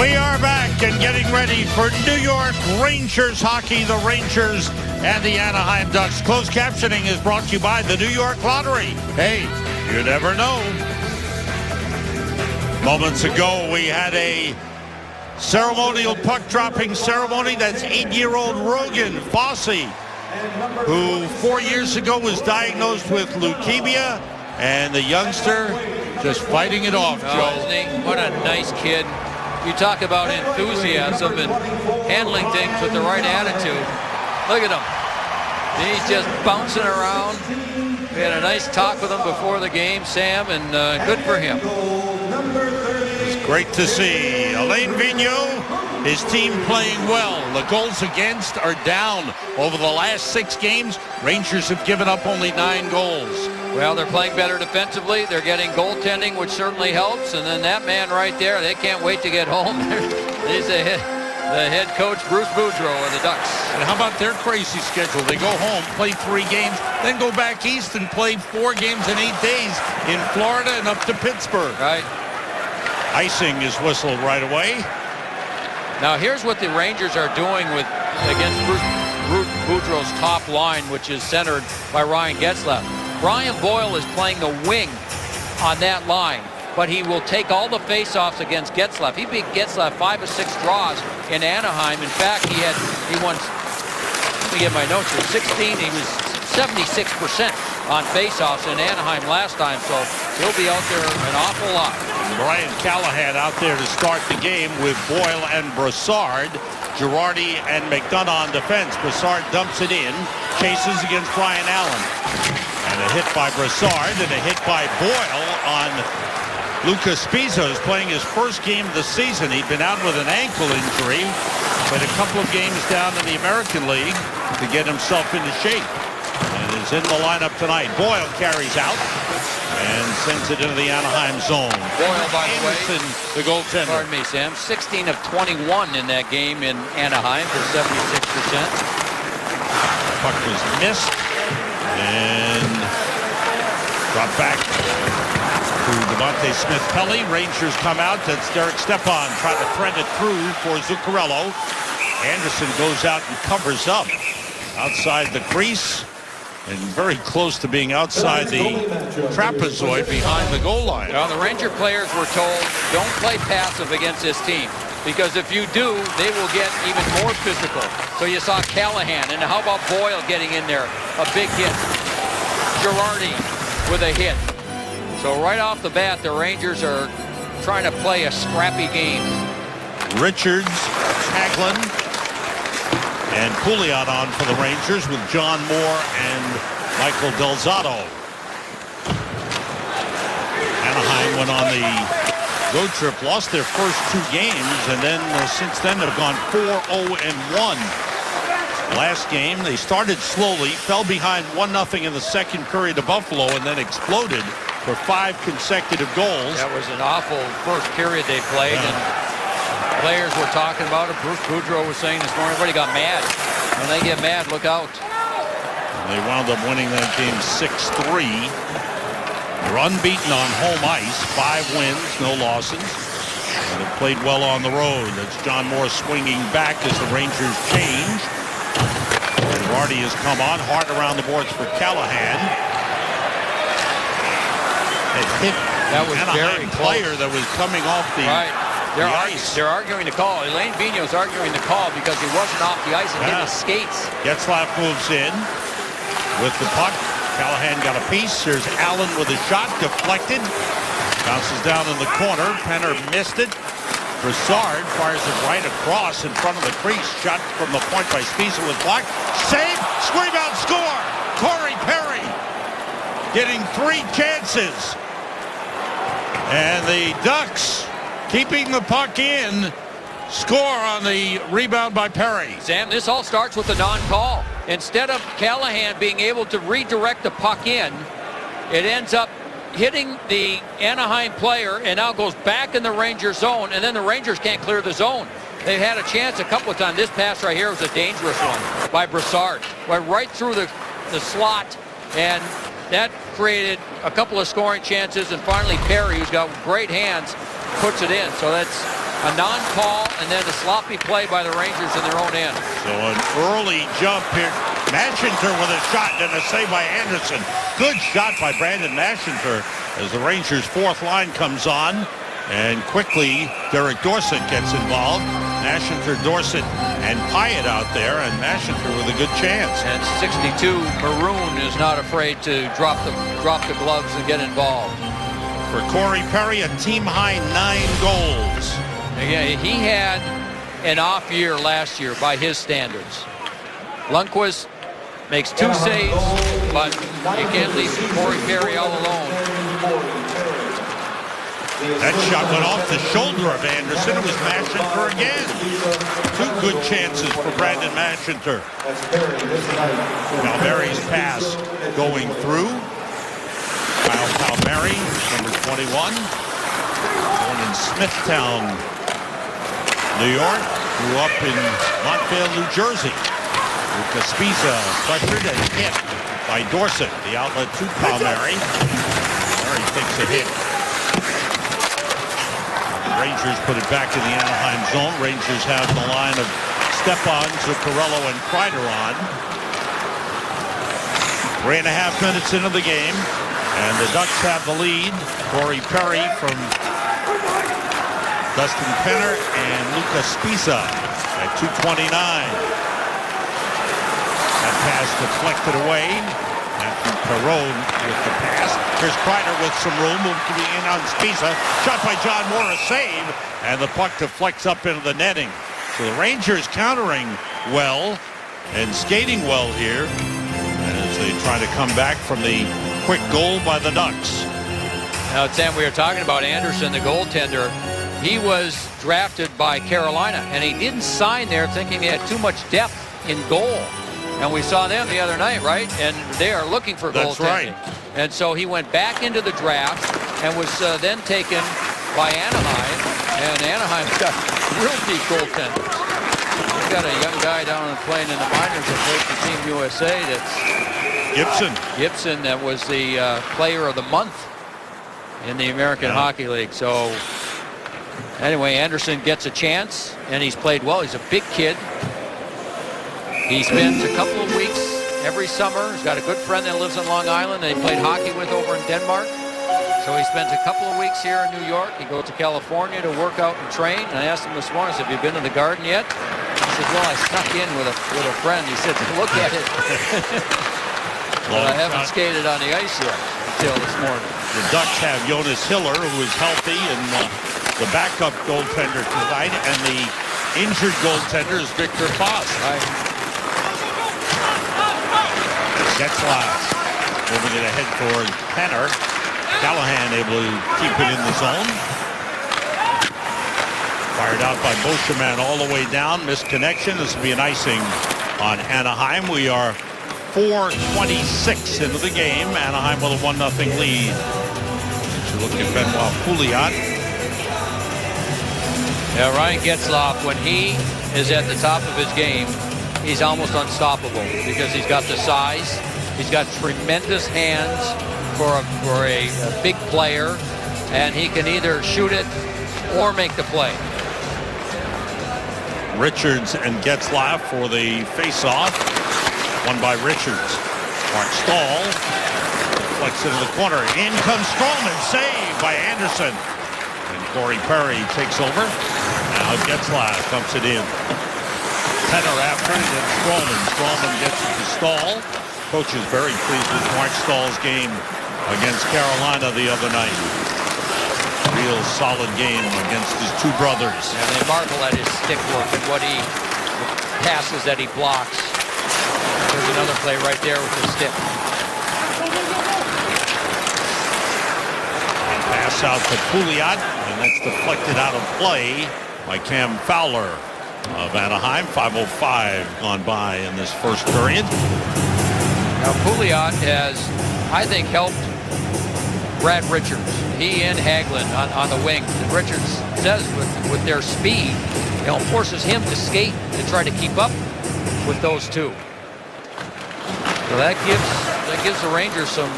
We are back and getting ready for New York Rangers hockey. The Rangers and the Anaheim Ducks. Closed captioning is brought to you by the New York Lottery. Hey, you never know. Moments ago, we had a ceremonial puck-dropping ceremony. That's 8-year-old Rogan Fossey, who 4 years ago was diagnosed with leukemia, and the youngster just fighting it off, Joe. Isn't he? What a nice kid. You talk about enthusiasm and handling things with the right attitude. Look at him. He's just bouncing around. We had a nice talk with him before the game, Sam, and good for him. It's great to see. Alain Vigneault, his team playing well. The goals against are down. Over the last 6 games, Rangers have given up only 9 goals. Well, they're playing better defensively. They're getting goaltending, which certainly helps. And then that man right there, they can't wait to get home. He's the head coach, Bruce Boudreau of the Ducks. And how about their crazy schedule? They go home, play 3 games, then go back east and play 4 games in 8 days in Florida and up to Pittsburgh. Right. Icing is whistled right away. Now here's what the Rangers are doing against Bruce Boudreau's top line, which is centered by Ryan Getzlaf. Brian Boyle is playing the wing on that line, but he will take all the face-offs against Getzlaf. He beat Getzlaf 5 of 6 draws in Anaheim. In fact, he won, let me get my notes here, 16, he was 76% on face-offs in Anaheim last time, so he'll be out there an awful lot. Brian Callahan out there to start the game with Boyle and Brassard. Girardi and McDonough on defense. Brassard dumps it in, chases against Ryan Allen. And a hit by Brassard and a hit by Boyle on Lucas Spiza, who's playing his first game of the season. He'd been out with an ankle injury, played a couple of games down in the American League to get himself into shape. And is in the lineup tonight. Boyle carries out and sends it into the Anaheim zone. Boyle, by the way, Anderson, the goaltender. Pardon me, Sam. 16 of 21 in that game in Anaheim for 76%. Puck was missed and dropped back to Devontae Smith-Pelly. Rangers come out. That's Derek Stepan trying to thread it through for Zuccarello. Anderson goes out and covers up outside the crease and very close to being outside the trapezoid behind the goal line. Well, the Ranger players were told, don't play passive against this team, because if you do, they will get even more physical. So you saw Callahan, and how about Boyle getting in there? A big hit. Girardi with a hit. So right off the bat, the Rangers are trying to play a scrappy game. Richards, Hagelin, and Pouliot on for the Rangers with John Moore and Michael Del Zotto. Anaheim went on the road trip, lost their first 2 games, and then since then have gone 4-0-1. Last game, they started slowly, fell behind 1-0 in the second period to Buffalo, and then exploded for 5 consecutive goals. That was an awful first period they played, and players were talking about it. Bruce Boudreau was saying this morning, everybody got mad. When they get mad, look out. They wound up winning that game 6-3. They're unbeaten on home ice, 5 wins, no losses. And they've played well on the road. That's John Moore swinging back as the Rangers change. Girardi has come on, hard around the boards for Callahan. It hit that was Anaheim very player that was coming off the ice. They're arguing the call. Alain Vigneault's arguing the call because he wasn't off the ice and hit his skates. Getzlaf moves in with the puck. Callahan got a piece. There's Allen with a shot, deflected. Bounces down in the corner. Penner missed it. Brassard fires it right across in front of the crease. Shot from the point by Spiza was blocked. Save! Scream out, score! Corey Perry getting 3 chances. And the Ducks keeping the puck in, score on the rebound by Perry. Sam, this all starts with a non-call. Instead of Callahan being able to redirect the puck in, it ends up hitting the Anaheim player and now goes back in the Ranger zone, and then the Rangers can't clear the zone. They've had a chance a couple of times. This pass right here was a dangerous one by Brassard. Went right through the slot, and that created a couple of scoring chances, and finally Perry, who's got great hands, puts it in. So that's a non-call, and then a sloppy play by the Rangers in their own end. So an early jump here. Mashinter with a shot and a save by Anderson. Good shot by Brandon Mashinter as the Rangers' fourth line comes on. And quickly, Derek Dorsett gets involved. Mashinter, Dorsett, and Pyatt out there, and Mashinter with a good chance. And 62 Maroon is not afraid to drop the gloves and get involved. For Corey Perry, a team-high 9 goals. Again, he had an off year last year by his standards. Lundqvist makes 2 saves, but you can't leave Corey Perry all alone. That shot went off the shoulder of Anderson. It was Mashinter again. 2 good chances for Brandon Mashinter. Palmieri's pass going through. Kyle Palmieri, number 21. Born in Smithtown, New York. Grew up in Montvale, New Jersey. Luca Spiza pressured and hit by Dorsett. The outlet to Palmieri. Palmieri takes a hit. Rangers put it back in the Anaheim zone. Rangers have the line of Stepan, Zuccarello, and Kreider on. 3.5 minutes into the game, and the Ducks have the lead. Corey Perry from Dustin Penner and Luca Spiza at 2:29. That pass deflected away. Matthew Perron with the pass. Here's Kreider with some room. Moved to the in on Spiza. Shot by John Moore, a save. And the puck deflects up into the netting. So the Rangers countering well and skating well here as they try to come back from the quick goal by the Ducks. Now, Sam, we were talking about Anderson, the goaltender. He was drafted by Carolina, and he didn't sign there thinking he had too much depth in goal. And we saw them the other night, right? And they are looking for goaltending. That's right. And so he went back into the draft and was then taken by Anaheim. And Anaheim's got real deep goaltenders. They've got a young guy down on playing in the minors that plays for Team USA. That's Gibson, that was the player of the month in the American Hockey League. So anyway, Anderson gets a chance, and he's played well. He's a big kid. He spends a couple of weeks every summer. He's got a good friend that lives on Long Island that he played hockey with over in Denmark. So he spends a couple of weeks here in New York. He goes to California to work out and train. And I asked him this morning, have you been to the Garden yet? He said, well, I snuck in with a friend. He said, look at it. But I haven't skated on the ice yet until this morning. The Ducks have Jonas Hiller, who is healthy, and the backup goaltender tonight, and the injured goaltender is Victor Foss. Right. Getzlaf moving it ahead for Penner. Callahan able to keep it in the zone. Fired out by Beauchemin all the way down. Missed connection. This will be an icing on Anaheim. We are 4:26 into the game. Anaheim with a 1-0 lead. So look at Benoit Pouliot. Yeah, Ryan Getzlaf, when he is at the top of his game, he's almost unstoppable because he's got the size. He's got tremendous hands for a big player, and he can either shoot it or make the play. Richards and Getzlaf for the face-off. Won by Richards. Mark Stahl deflects into the corner. In comes Strowman. Saved by Anderson. And Corey Perry takes over. Now Getzlaf dumps it in. Penner after it, and Strowman gets it to Stahl. Coach is very pleased with Mark Stahl's game against Carolina the other night. Real solid game against his two brothers. And they marvel at his stick work and the passes that he blocks. There's another play right there with the stick. Pass out to Pouliot, and that's deflected out of play by Cam Fowler of Anaheim. 5:05 gone by in this first period. Now Pouliot has, I think, helped Brad Richards. He and Hagelin on the wing. And Richards says with their speed, forces him to skate to try to keep up with those two. So that gives the Rangers some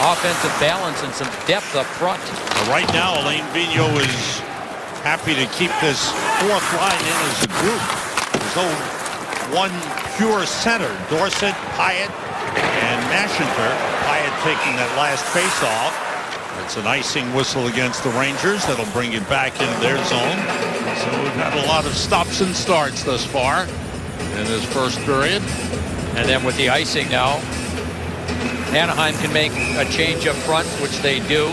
offensive balance and some depth up front. Right now, Alain Vigneault is happy to keep this fourth line in as a group. There's no one pure center. Dorsett, Hyatt, and Mashinter. Hyatt taking that last face-off. It's an icing whistle against the Rangers. That'll bring it back into their zone. So we've had a lot of stops and starts thus far in this first period. And then with the icing now, Anaheim can make a change up front, which they do.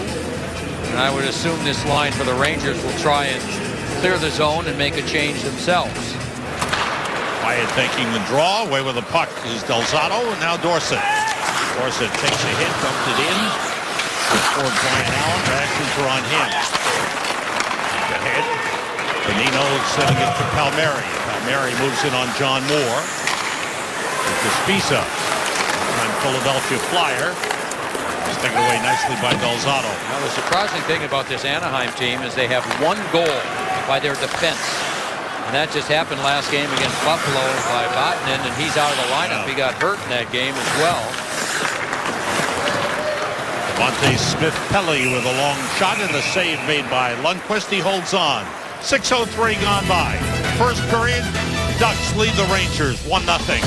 And I would assume this line for the Rangers will try and clear the zone and make a change themselves. Hyatt taking the draw. Away with the puck is Del Zotto, and now Dorsett. Dorsett takes a hit, dumped it in. Toward Brian Allen. Reactions are on him. Ahead. Bonino sending it to Palmieri. Palmieri moves it on John Moore. To Spisa. Philadelphia Flyer. Taken away nicely by Del Zotto. Now, the surprising thing about this Anaheim team is they have one goal by their defense. And that just happened last game against Buffalo by Vatanen, and he's out of the lineup. He got hurt in that game as well. Devontae Smith-Pelly with a long shot and a save made by Lundqvist. He holds on. 6:03 gone by. First period, Ducks lead the Rangers 1-0.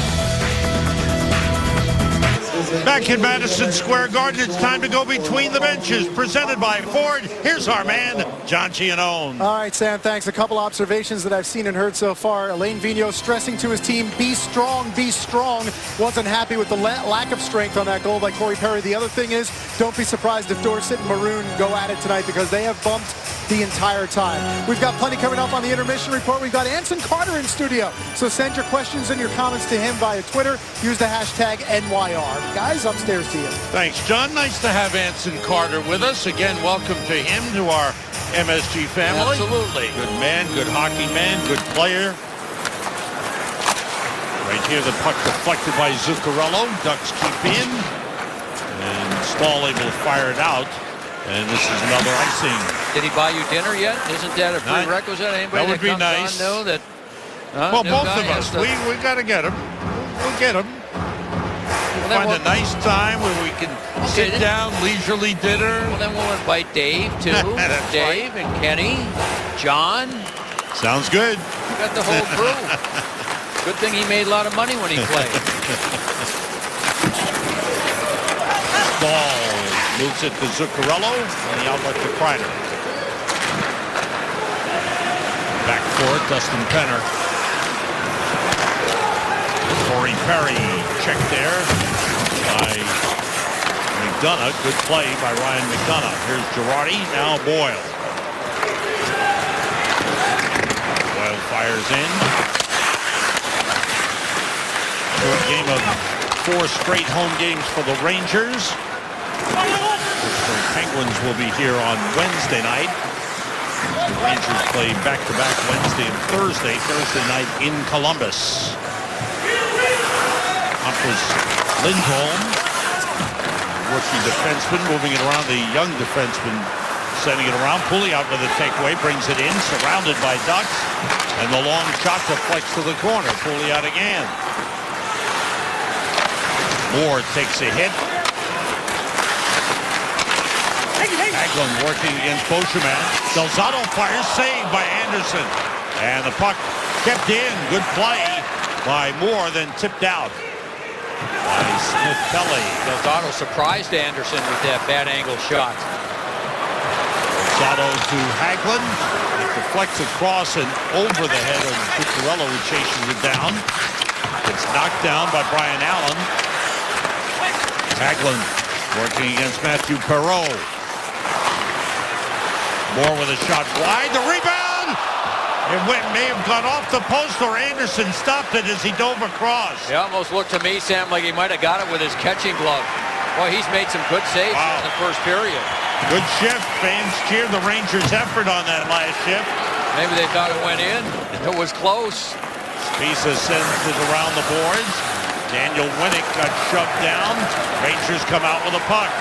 Back in Madison Square Garden, it's time to go between the benches. Presented by Ford. Here's our man, John Giannone. All right, Sam, thanks. A couple observations that I've seen and heard so far. Alain Vigneault stressing to his team, be strong, be strong. Wasn't happy with the lack of strength on that goal by Corey Perry. The other thing is, don't be surprised if Dorsett and Maroon go at it tonight because they have bumped the entire time. We've got plenty coming up on the intermission report. We've got Anson Carter in studio. So send your questions and your comments to him via Twitter. Use the hashtag NYR. Guys, upstairs to you. Thanks, John. Nice to have Anson Carter with us. Again, welcome to him, to our MSG family. Absolutely. Good man, good hockey man, good player. Right here, the puck deflected by Zuccarello. Ducks keep in. And Stahl able to fire it out. And this is another icing. Did he buy you dinner yet? Isn't that a prerequisite? Anybody that would be nice. Know that, well, both of us. We got to get him. We'll get him. We'll find a nice time where we can sit down, leisurely dinner. Well, then we'll invite Dave, too. Dave and Kenny, John. Sounds good. We got the whole crew. Good thing he made a lot of money when he played. Ball moves it to Zuccarello on the outlet to Kreider. Back for it, Dustin Penner. Corey Perry checked there by McDonough. Good play by Ryan McDonough. Here's Girardi, now Boyle. Boyle fires in. Third game of 4 straight home games for the Rangers. The Penguins will be here on Wednesday night. The Rangers play back-to-back Wednesday and Thursday. Thursday night in Columbus. Up was Lindholm, rookie defenseman, moving it around. The young defenseman sending it around. Pulley out with a takeaway, brings it in, surrounded by Ducks. And the long shot deflects to the corner. Pulley out again. Moore takes a hit. Hagelin working against Beauchemin. Del Zotto fires, saved by Anderson. And the puck kept in. Good play by Moore, then tipped out by Smith-Pelly. Del Zotto surprised Anderson with that bad angle shot. Del Zotto to Hagelin. It deflects across and over the head of Zuccarello, who chases it down. It's knocked down by Brian Allen. Hagelin working against Matthew Perreault. Moore with a shot wide. The rebound! It may have gone off the post, or Anderson stopped it as he dove across. It almost looked to me, Sam, like he might have got it with his catching glove. Boy, he's made some good saves in the first period. Good shift. Fans cheered the Rangers' effort on that last shift. Maybe they thought it went in. It was close. Spisa sends it around the boards. Daniel Winnick got shoved down. Rangers come out with a puck.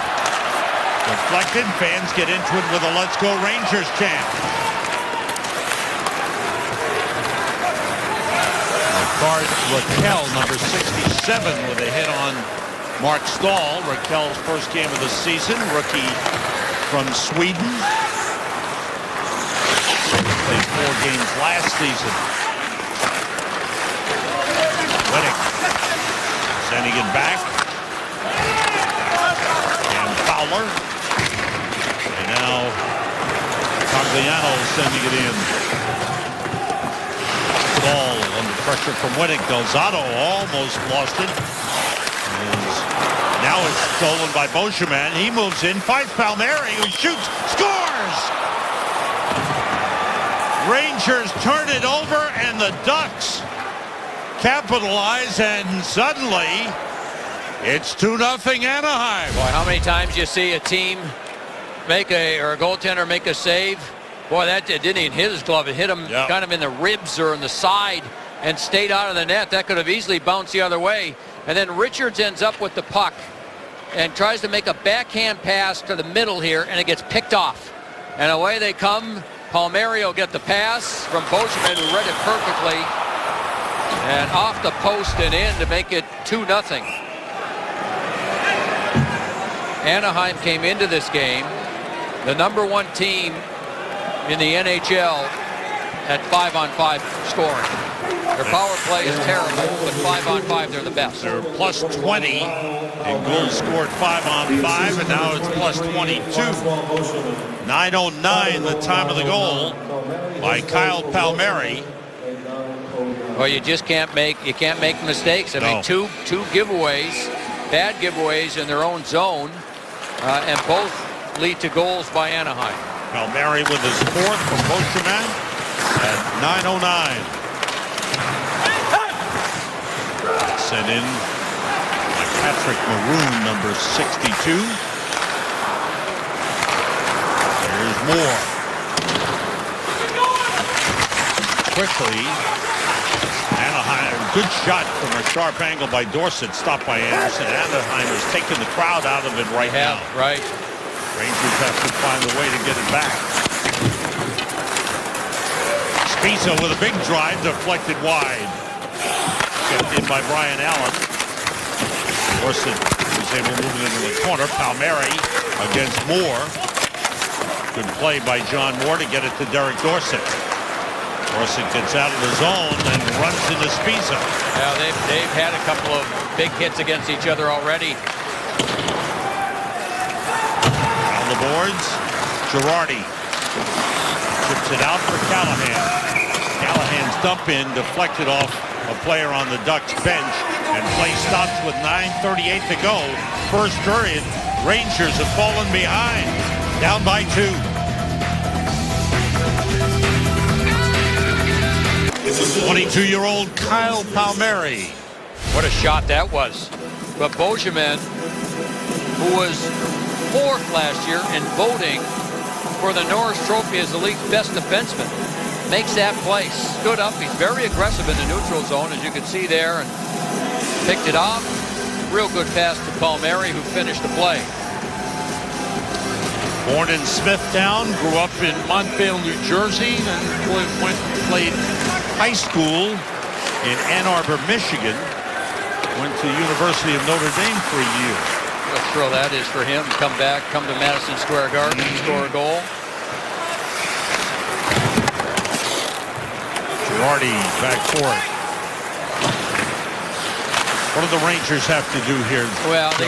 Deflected. Fans get into it with a Let's Go Rangers chant. Raquel, number 67, with a hit on Mark Stahl. Raquel's first game of the season. Rookie from Sweden. They games last season. Winnick sending it back. And Fowler. And now Cogliano sending it in. Ball under pressure from Winnick. Delzato almost lost it. Now it's stolen by Beauchemin. He moves in, finds Palmieri, who shoots, scores! Rangers turn it over, and the Ducks capitalize, and suddenly it's 2-0 Anaheim. Boy, how many times you see a team make a goaltender make a save? Boy, that didn't even hit his glove. It hit him kind of in the ribs or in the side and stayed out of the net. That could have easily bounced the other way. And then Richards ends up with the puck and tries to make a backhand pass to the middle here, and it gets picked off. And away they come. Palmieri will get the pass from Beauchemin, who read it perfectly. And off the post and in to make it 2-0. Anaheim came into this game the #1 team in the NHL at 5-on-5 scoring. Their power play is terrible, but 5-on-5 they're the best. They're plus 20 in goals scored 5-on-5, and now it's plus 22. 9:09 the time of the goal by Kyle Palmieri. Well, you just can't make mistakes. I mean, two giveaways, bad giveaways in their own zone, and both lead to goals by Anaheim. Palmieri with his fourth from Beauchemin at 9:09. Sent in by Patrick Maroon, number 62. There's Moore. Quickly, Anaheim, good shot from a sharp angle by Dorsett, stopped by Anderson. Anaheim is taking the crowd out of it right now. Right. Rangers have to find a way to get it back. Spiza with a big drive, deflected wide. Kept in by Brian Allen. Dorsett was able to move it into the corner. Palmieri against Moore. Good play by John Moore to get it to Derek Dorsett. Dorsett gets out of the zone and runs into Spiza. Yeah, they've had a couple of big hits against each other already. On the boards, Girardi chips it out for Callahan. Callahan's dump in deflected off a player on the Ducks bench, and play stops with 9:38 to go. First period, Rangers have fallen behind, down by 2. 22-year-old Kyle Palmieri. What a shot that was. But Beauchemin, who was 4th last year in voting for the Norris Trophy as the league's best defenseman, makes that play. Stood up. He's very aggressive in the neutral zone, as you can see there, and picked it off. Real good pass to Palmieri, who finished the play. Born in Smithtown, grew up in Montvale, New Jersey, and played high school in Ann Arbor, Michigan. Went to the University of Notre Dame for a year. What a thrill that is for him. Come back, come to Madison Square Garden, and score a goal. Girardi back for it. What do the Rangers have to do here? Well, they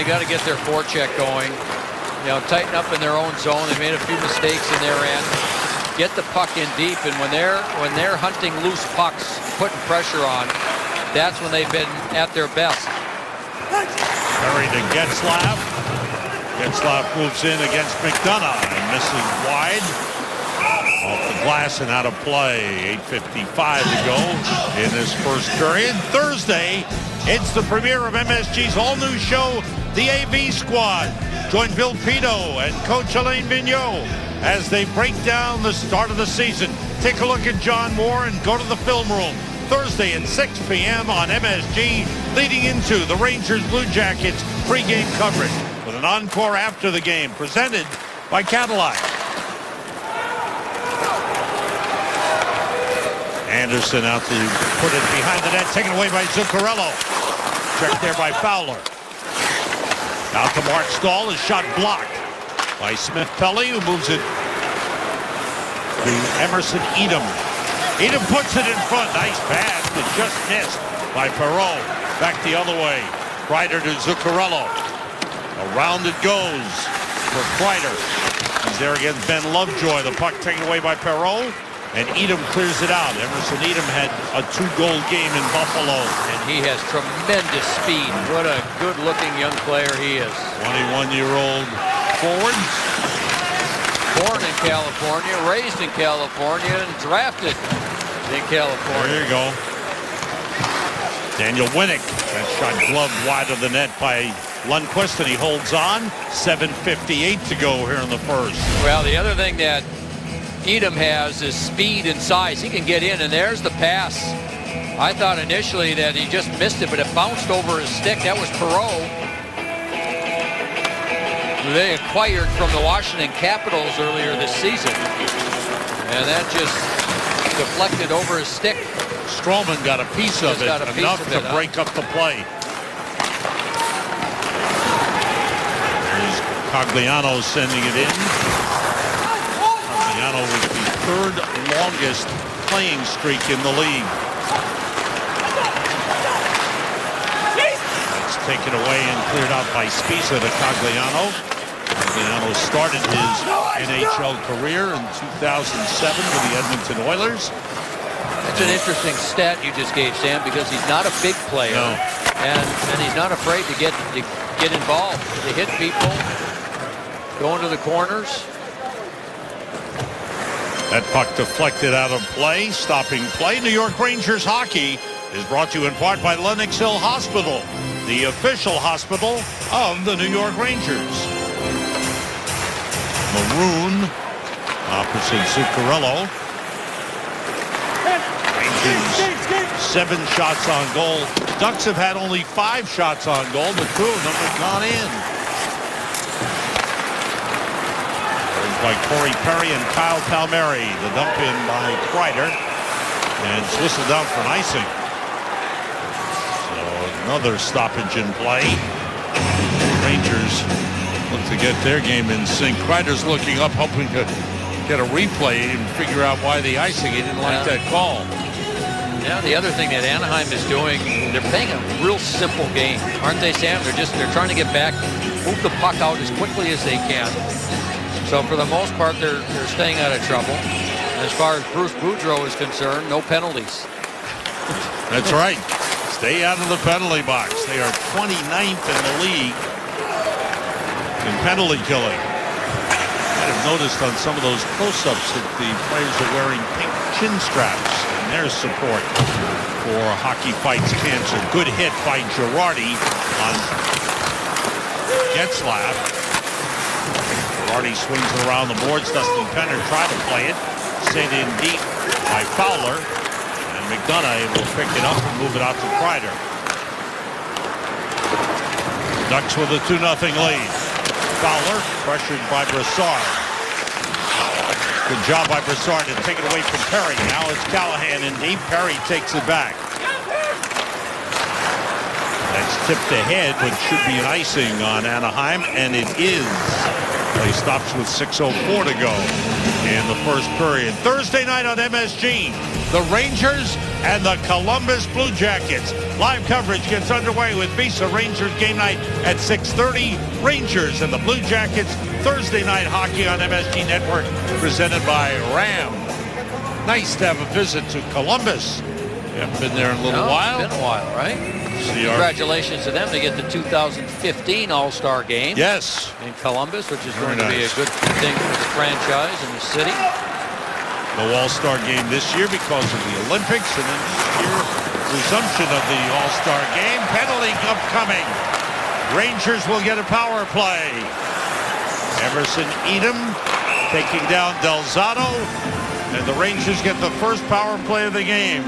got to get their forecheck going. You know, tighten up in their own zone. They made a few mistakes in their end. Get the puck in deep, and when they're hunting loose pucks, putting pressure on, that's when they've been at their best. Buried to Getzlaf. Getzlaf moves in against McDonough and misses wide. Off the glass and out of play. 8:55 to go in this first period. Thursday, it's the premiere of MSG's all-new show, The AV Squad. Join Bill Pito and Coach Alain Vigneault as they break down the start of the season. Take a look at John Moore and go to the film room. Thursday at 6 p.m. on MSG, leading into the Rangers Blue Jackets pregame coverage with an encore after the game presented by Cadillac. Anderson out to put it behind the net, taken away by Zuccarello. Checked there by Fowler. Out to Mark Stahl, his shot blocked by Smith Pelly, who moves it to Emerson Edom. Edom puts it in front. Nice pass, but just missed by Perreault. Back the other way. Kreider to Zuccarello. Around it goes for Kreider. He's there against Ben Lovejoy. The puck taken away by Perreault. And Edom clears it out. Emerson Edom had a 2-goal game in Buffalo. And he has tremendous speed. What a good-looking young player he is. 21-year-old forward. Born in California, raised in California, and drafted in California. There you go. Daniel Winnick. That shot gloved wide of the net by Lundqvist, and he holds on. 7:58 to go here in the first. Well, the other thing that Edom has is speed and size. He can get in, and there's the pass. I thought initially that he just missed it, but it bounced over his stick. That was Perreault, who they acquired from the Washington Capitals earlier this season. And that just deflected over his stick. Stroman got a piece of it, enough to break up the play. There's Cogliano sending it in. Cogliano with the third longest playing streak in the league. That's taken away and cleared out by Spiza to Cogliano. Cogliano started his NHL career in 2007 with the Edmonton Oilers. That's an interesting stat you just gave, Sam, because he's not a big player. No. And he's not afraid to get involved, to hit people, go into the corners. That puck deflected out of play, stopping play. New York Rangers hockey is brought to you in part by Lenox Hill Hospital, the official hospital of the New York Rangers. Maroon opposite Zuccarello. Rangers 7 shots on goal. Ducks have had only 5 shots on goal, but 2 of them have gone in. By Corey Perry and Kyle Palmieri. The dump in by Kreider. And it's whistled out for an icing. So another stoppage in play. Rangers look to get their game in sync. Kreider's looking up, hoping to get a replay and figure out why the icing. He didn't like that call. Yeah, the other thing that Anaheim is doing, they're playing a real simple game, aren't they, Sam? They're trying to get back, move the puck out as quickly as they can. So for the most part, they're staying out of trouble. As far as Bruce Boudreau is concerned, no penalties. That's right. Stay out of the penalty box. They are 29th in the league in penalty killing. I have noticed on some of those close-ups that the players are wearing pink chin straps in their support for Hockey Fights Cancer. Good hit by Girardi on Getzlaf. Girardi swings it around the boards. Dustin Penner tried to play it. Sent in deep by Fowler. And McDonough will pick it up and move it out to Kreider. Ducks with a 2-0 lead. Fowler pressured by Brassard. Good job by Brassard to take it away from Perry. Now it's Callahan in deep. Perry takes it back. That's tipped ahead, but should be an icing on Anaheim, and it is. Play stops with 6:04 to go in the first period. Thursday night on MSG, the Rangers and the Columbus Blue Jackets. Live coverage gets underway with Visa Rangers game night at 6:30. Rangers and the Blue Jackets, Thursday night hockey on MSG Network, presented by Ram. Nice to have a visit to Columbus. You haven't been there in a little while. It's been a while, right? Congratulations to them to get the 2015 All-Star game. Yes. In Columbus, which is going to be a good thing for the franchise and the city. No All-Star game this year because of the Olympics, and then this year, resumption of the All-Star game. Penalty upcoming. Rangers will get a power play. Emerson Edom taking down Delzato, and the Rangers get the first power play of the game.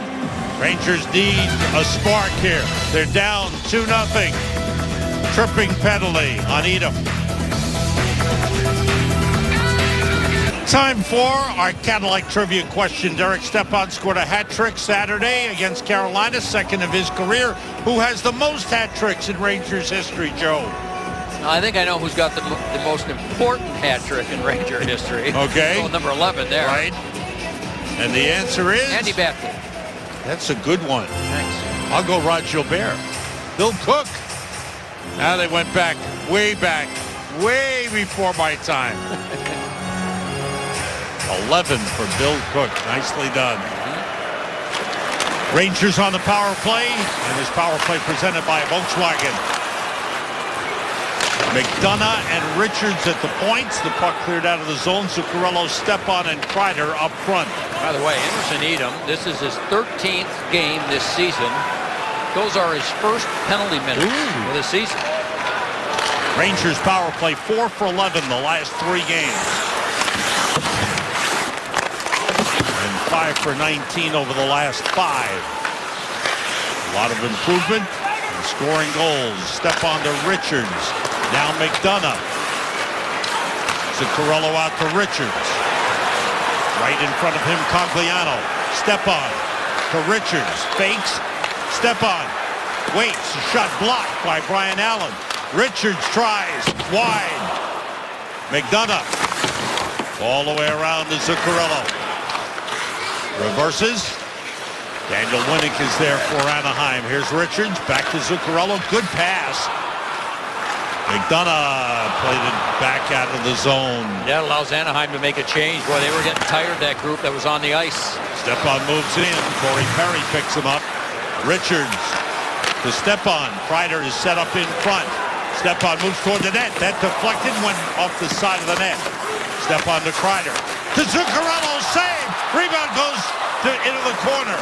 Rangers need a spark here. They're down 2-0. Tripping penalty on Edom. Time for our Cadillac trivia question. Derek Stepan scored a hat trick Saturday against Carolina, second of his career. Who has the most hat tricks in Rangers history, Joe? I think I know who's got the most important hat trick in Ranger history. Okay. Oh, number 11 there. Right. And the answer is? Andy Betley. That's a good one. Thanks. I'll go Rod Gilbert. Bill Cook. Now they went back, way before my time. 11 for Bill Cook. Nicely done. Rangers on the power play, and this power play presented by Volkswagen. McDonough and Richards at the points. The puck cleared out of the zone. Zuccarello, Stepan, and Kreider up front. By the way, Emerson Edom, this is his 13th game this season. Those are his first penalty minutes of the season. Rangers power play 4 for 11 the last 3 games. And 5 for 19 over the last 5. A lot of improvement and scoring goals. Stepan to Richards. Now McDonough. Zuccarello out to Richards. Right in front of him, Cogliano. Stepan to Richards. Fakes. Stepan waits. A shot blocked by Brian Allen. Richards tries. Wide. McDonough. All the way around to Zuccarello. Reverses. Daniel Winnick is there for Anaheim. Here's Richards. Back to Zuccarello. Good pass. McDonough played it back out of the zone. That allows Anaheim to make a change. Boy, they were getting tired, that group that was on the ice. Stepan moves in. Corey Perry picks him up. Richards to Stepan. Kreider is set up in front. Stepan moves toward the net. That deflected, went off the side of the net. Stepan to Kreider. To Zuccarello, save! Rebound goes into the corner.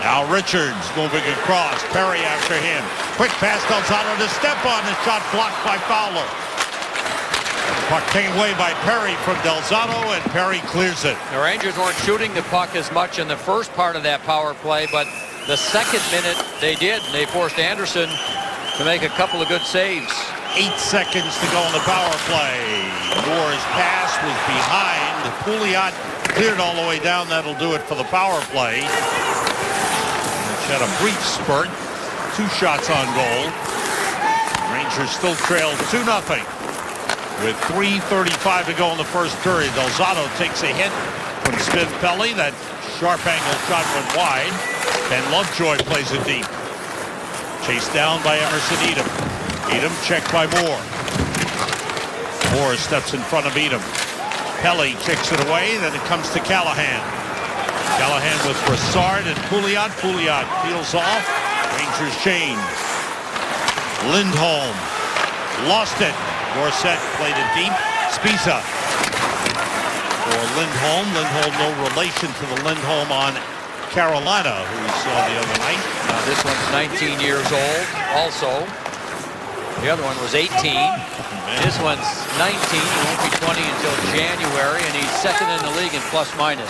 Now Richards moving across. Perry after him. Quick pass, Delzato to Stepan. The shot blocked by Fowler. The puck taken away by Perry from Delzato, and Perry clears it. The Rangers weren't shooting the puck as much in the first part of that power play, but the second minute they did. They forced Anderson to make a couple of good saves. 8 seconds to go in the power play. Moore's pass was behind. Pouliot cleared all the way down. That'll do it for the power play. Which had a brief spurt. 2 shots on goal. Rangers still trail 2-0. With 3:35 to go in the first period. Delzato takes a hit from Smith Pelly. That sharp angle shot went wide. Ben Lovejoy plays it deep. Chased down by Emerson Edom. Edom checked by Moore. Moore steps in front of Edom. Pelly kicks it away. Then it comes to Callahan. Callahan with Brassard and Pouliot. Pouliot peels off. Rangers change. Lindholm lost it. Gorset played it deep. Spiza for Lindholm. Lindholm no relation to the Lindholm on Carolina, who we saw the other night. This one's 19 years old also. The other one was 18. This one's 19. He won't be 20 until January, and he's second in the league in plus minus.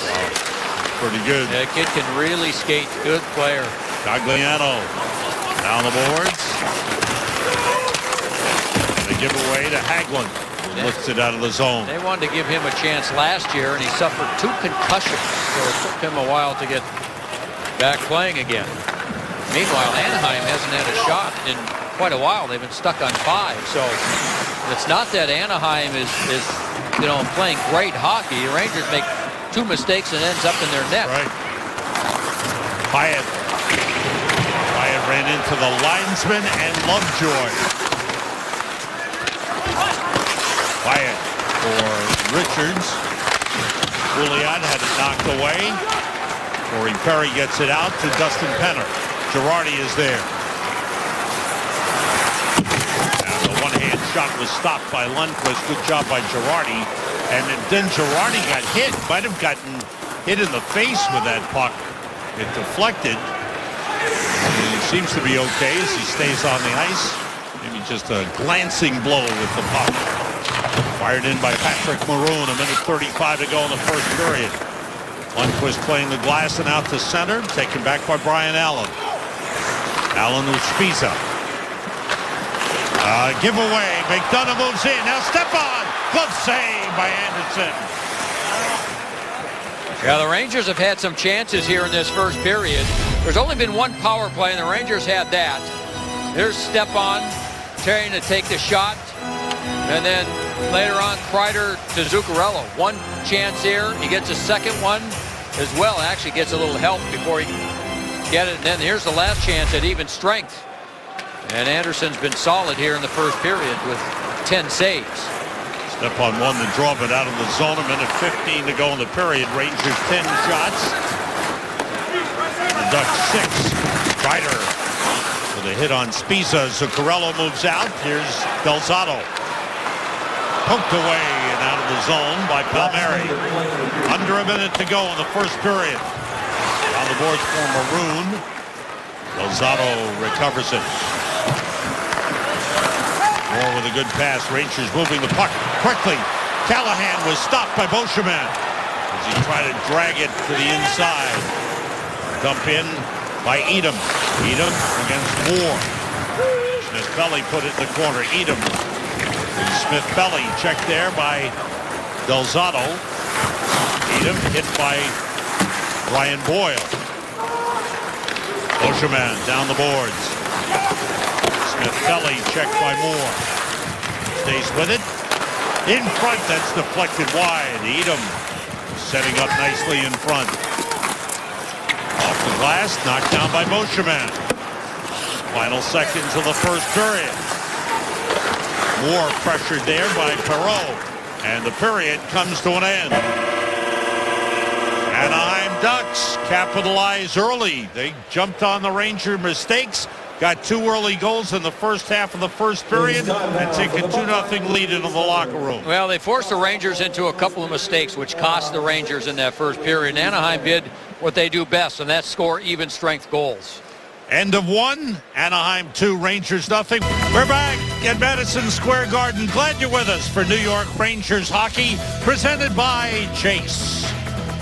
Pretty good. That kid can really skate. Good player. Cogliano down the boards. They give away to Hagelin, who lifts it out of the zone. They wanted to give him a chance last year, and he suffered 2 concussions, so it took him a while to get back playing again. Meanwhile, Anaheim hasn't had a shot in quite a while. They've been stuck on 5, so it's not that Anaheim is playing great hockey. The Rangers make 2 mistakes and ends up in their net. Right. Pyatt ran into the linesman and Lovejoy. Pyatt for Richards. Pouliot had it knocked away. Corey Perry gets it out to Dustin Penner. Girardi is there. Now the one-hand shot was stopped by Lundqvist. Good job by Girardi. And then Girardi got hit. Might have gotten hit in the face with that puck. It deflected. And he seems to be okay as he stays on the ice. Maybe just a glancing blow with the puck. Fired in by Patrick Maroon. 1:35 to go in the first period. Lundqvist playing the glass and out to center. Taken back by Brian Allen. Allen with Spiza. Giveaway. McDonough moves in. Now Stepan. Glove save by Anderson. Yeah, the Rangers have had some chances here in this first period. There's only been 1 power play, and the Rangers had that. There's Stepan trying to take the shot, and then later on, Kreider to Zuccarello. One chance here. He gets a second one as well. Actually gets a little help before he can get it. And then here's the last chance at even strength. And Anderson's been solid here in the first period with 10 saves. Step on one to draw, but out of the zone. A minute 15 to go in the period. Rangers 10 shots. The Ducks 6. Kreider with a hit on Spiza. Zuccarello moves out. Here's Delzato. Poked away and out of the zone by Palmieri. Under a minute to go in the first period. On the boards for Maroon. Delzato recovers it. Moore with a good pass. Rangers moving the puck quickly. Callahan was stopped by Beauchemin as he tried to drag it to the inside. Dump in by Edom. Edom against Moore. Smith-Pelly put it in the corner. Edom. Smith-Pelly checked there by Delzato. Edom hit by Brian Boyle. Beauchemin down the boards. Smith-Pelly checked by Moore. Stays with it. In front, that's deflected wide. Edom setting up nicely in front. Off the glass, knocked down by Beauchemin. Final seconds of the first period. Moore pressured there by Perreault. And the period comes to an end. Anaheim Ducks capitalize early. They jumped on the Ranger mistakes. Got 2 early goals in the first half of the first period and take a 2-0 lead into the locker room. Well, they forced the Rangers into a couple of mistakes, which cost the Rangers in that first period. And Anaheim did what they do best, and that's score even strength goals. End of 1, Anaheim 2, Rangers nothing. We're back at Madison Square Garden. Glad you're with us for New York Rangers hockey, presented by Chase.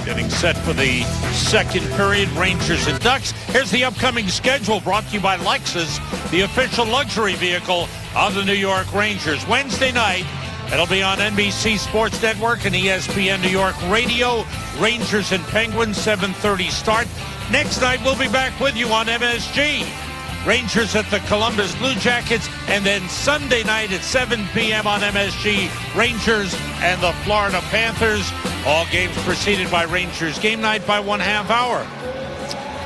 Getting set for the second period, Rangers and Ducks. Here's the upcoming schedule brought to you by Lexus, the official luxury vehicle of the New York Rangers. Wednesday night, it'll be on NBC Sports Network and ESPN New York Radio. Rangers and Penguins, 7:30 start. Next night, we'll be back with you on MSG. Rangers at the Columbus Blue Jackets, and then Sunday night at 7 p.m. on MSG, Rangers and the Florida Panthers. All games preceded by Rangers game night by 1/2 hour.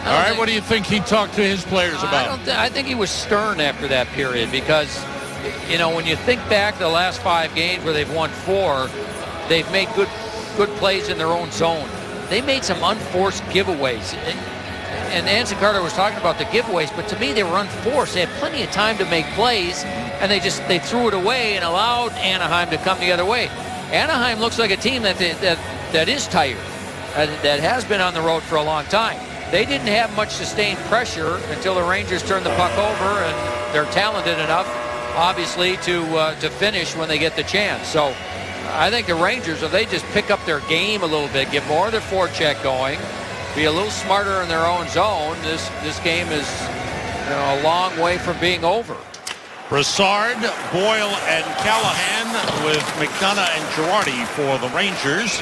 All right, what do you think he talked to his players about? I think he was stern after that period because, you know, when you think back the last 5 games where they've won 4, they've made good plays in their own zone. They made some unforced giveaways. And Anson Carter was talking about the giveaways, but to me they were unforced. They had plenty of time to make plays, and they threw it away and allowed Anaheim to come the other way. Anaheim looks like a team that is tired, that has been on the road for a long time. They didn't have much sustained pressure until the Rangers turned the puck over, and they're talented enough, obviously, to finish when they get the chance. So I think the Rangers, if they just pick up their game a little bit, get more of their forecheck going, be a little smarter in their own zone, this game is a long way from being over. Brassard, Boyle, and Callahan with McDonough and Girardi for the Rangers.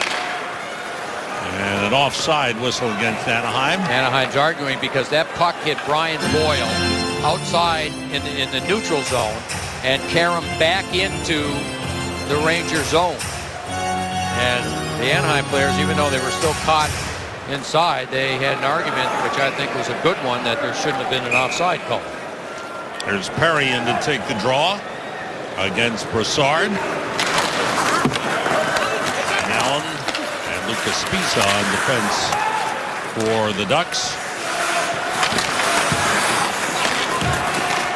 And an offside whistle against Anaheim. Anaheim's arguing because that puck hit Brian Boyle outside in the neutral zone and carried him back into the Ranger zone. And the Anaheim players, even though they were still caught inside, they had an argument, which I think was a good one, that there shouldn't have been an offside call. There's Perry in to take the draw against Brassard. And Allen and Lucas Spiza on defense for the Ducks.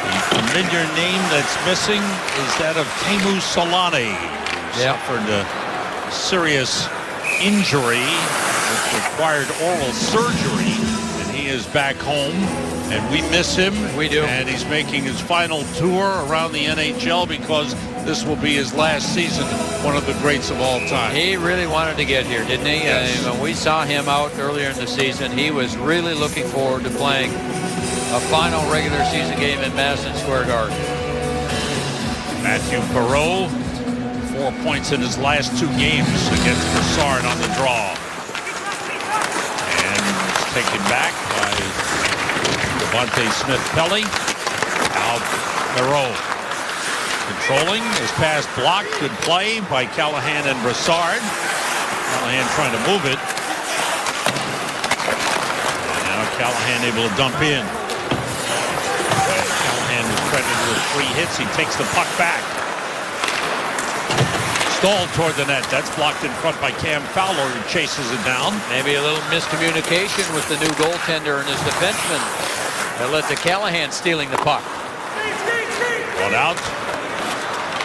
The familiar name that's missing is that of Teemu Selanne, who suffered a serious injury which required oral surgery, and he is back home, and we miss him. We do. And he's making his final tour around the NHL because this will be his last season, one of the greats of all time. He really wanted to get here, didn't he? Yes. When we saw him out earlier in the season, he was really looking forward to playing a final regular season game in Madison Square Garden. Matthew Perreault, 4 points in his last 2 games against Brassard on the draw. And taken back by Devante Smith-Pelly. Now Perreault. Controlling. His pass blocked. Good play by Callahan and Brassard. Callahan trying to move it. And now Callahan able to dump in. Callahan was credited with 3 hits. He takes the puck back. Stalled toward the net. That's blocked in front by Cam Fowler, who chases it down. Maybe a little miscommunication with the new goaltender and his defenseman that led to Callahan stealing the puck. Brought out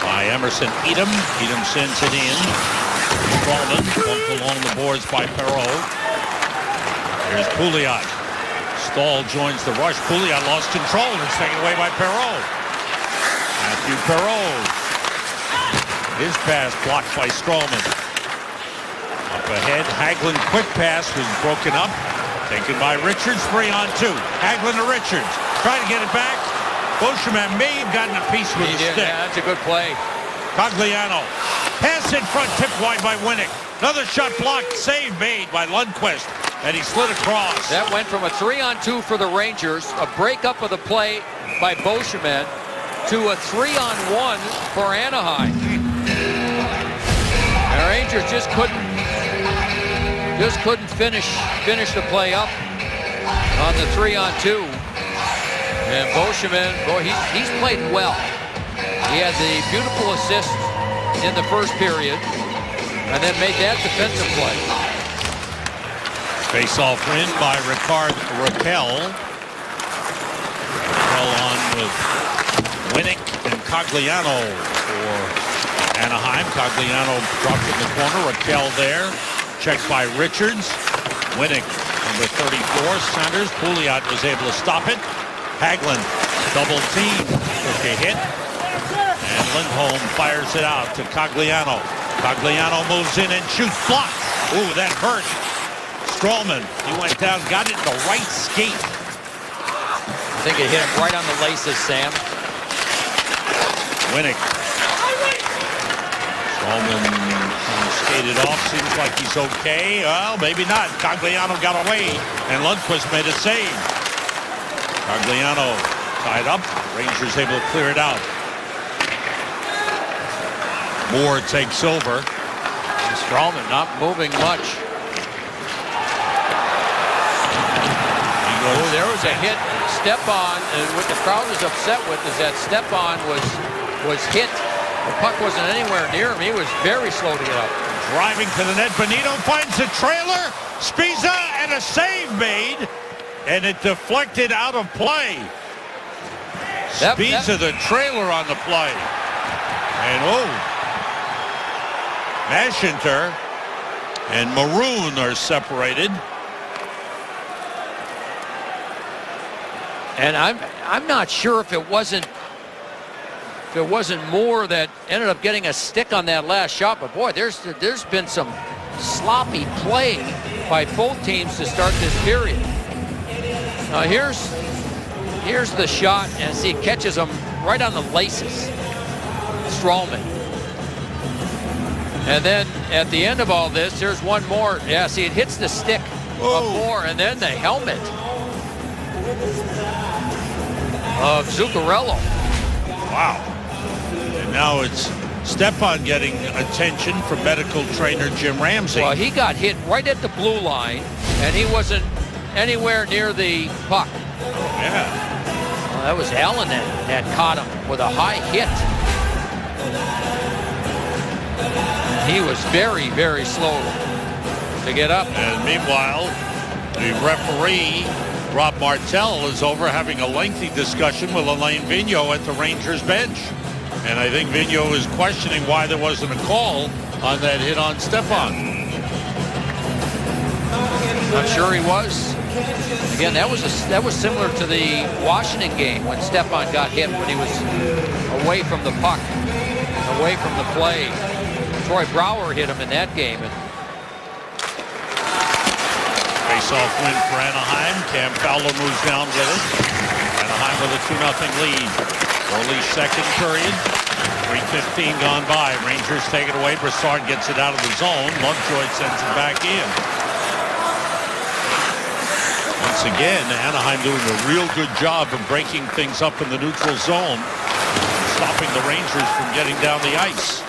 by Emerson Edom. Edom sends it in. Strawman bumped along the boards by Perreault. Here's Pouliot. Stahl joins the rush. Pouliot lost control. It's taken away by Perreault. Matthew Perreault. His pass blocked by Strawman. Up ahead, Hagelin quick pass was broken up. Taken by Richards, 3-on-2. Hagelin to Richards. Trying to get it back. Beauchemin may have gotten a piece with the stick. Yeah, that's a good play. Cogliano. Pass in front, tipped wide by Winnick. Another shot blocked. Save made by Lundqvist. And he slid across. That went from a 3-on-2 for the Rangers, a breakup of the play by Beauchemin, to a 3-on-1 for Anaheim. The Rangers just couldn't finish the play up on the 3-on-2. And Beauchemin, boy, he's played well. He had the beautiful assist in the first period, and then made that defensive play. Face-off win by Ricard Raquel. Raquel on with Winnick and Cogliano for Anaheim. Cogliano dropped in the corner. Raquel there. Checked by Richards. Winnick, number 34, centers. Pouliot was able to stop it. Hagelin, double team. Took a hit. And Lindholm fires it out to Cogliano. Cogliano moves in and shoots. Blocked. Ooh, that hurt. Strawman, he went down, got it in the right skate. I think it hit him right on the laces, Sam. Winnick. Strawman skated off. Seems like he's okay. Well, maybe not. Cogliano got away, and Lundqvist made a save. Cogliano tied up. Rangers able to clear it out. Moore takes over. Strawman not moving much. Oh, there was a hit. Stepan, and what the crowd is upset with is that Stepan was hit. The puck wasn't anywhere near him. He was very slow to get up. Driving to the net. Benito finds the trailer. Spiza, and a save made. And it deflected out of play. Spiza, the trailer on the play. And Mashinter and Maroon are separated. And I'm not sure if it wasn't Moore that ended up getting a stick on that last shot, but boy, there's been some sloppy play by both teams to start this period. Now here's the shot, and see, it catches him right on the laces. Strawman. And then at the end of all this, there's one more. Yeah, see, it hits the stick of Moore, and then the helmet of Zuccarello. Wow. And now it's Stepan getting attention from medical trainer Jim Ramsey. Well, he got hit right at the blue line, and he wasn't anywhere near the puck. Yeah. Well, that was Allen that caught him with a high hit. He was very, very slow to get up. And meanwhile, the referee, Rob Martell, is over having a lengthy discussion with Alain Vigneault at the Rangers bench. And I think Vigneault is questioning why there wasn't a call on that hit on Stepan. I'm sure he was. Again, that was similar to the Washington game when Stepan got hit when he was away from the puck, away from the play. Troy Brouwer hit him in that game. Face-off win for Anaheim. Cam Fowler moves down with it. Anaheim with a 2-0 lead. Early second period. 3:15 gone by. Rangers take it away. Brassard gets it out of the zone. Lovejoy sends it back in. Once again, Anaheim doing a real good job of breaking things up in the neutral zone. stopping the Rangers from getting down the ice.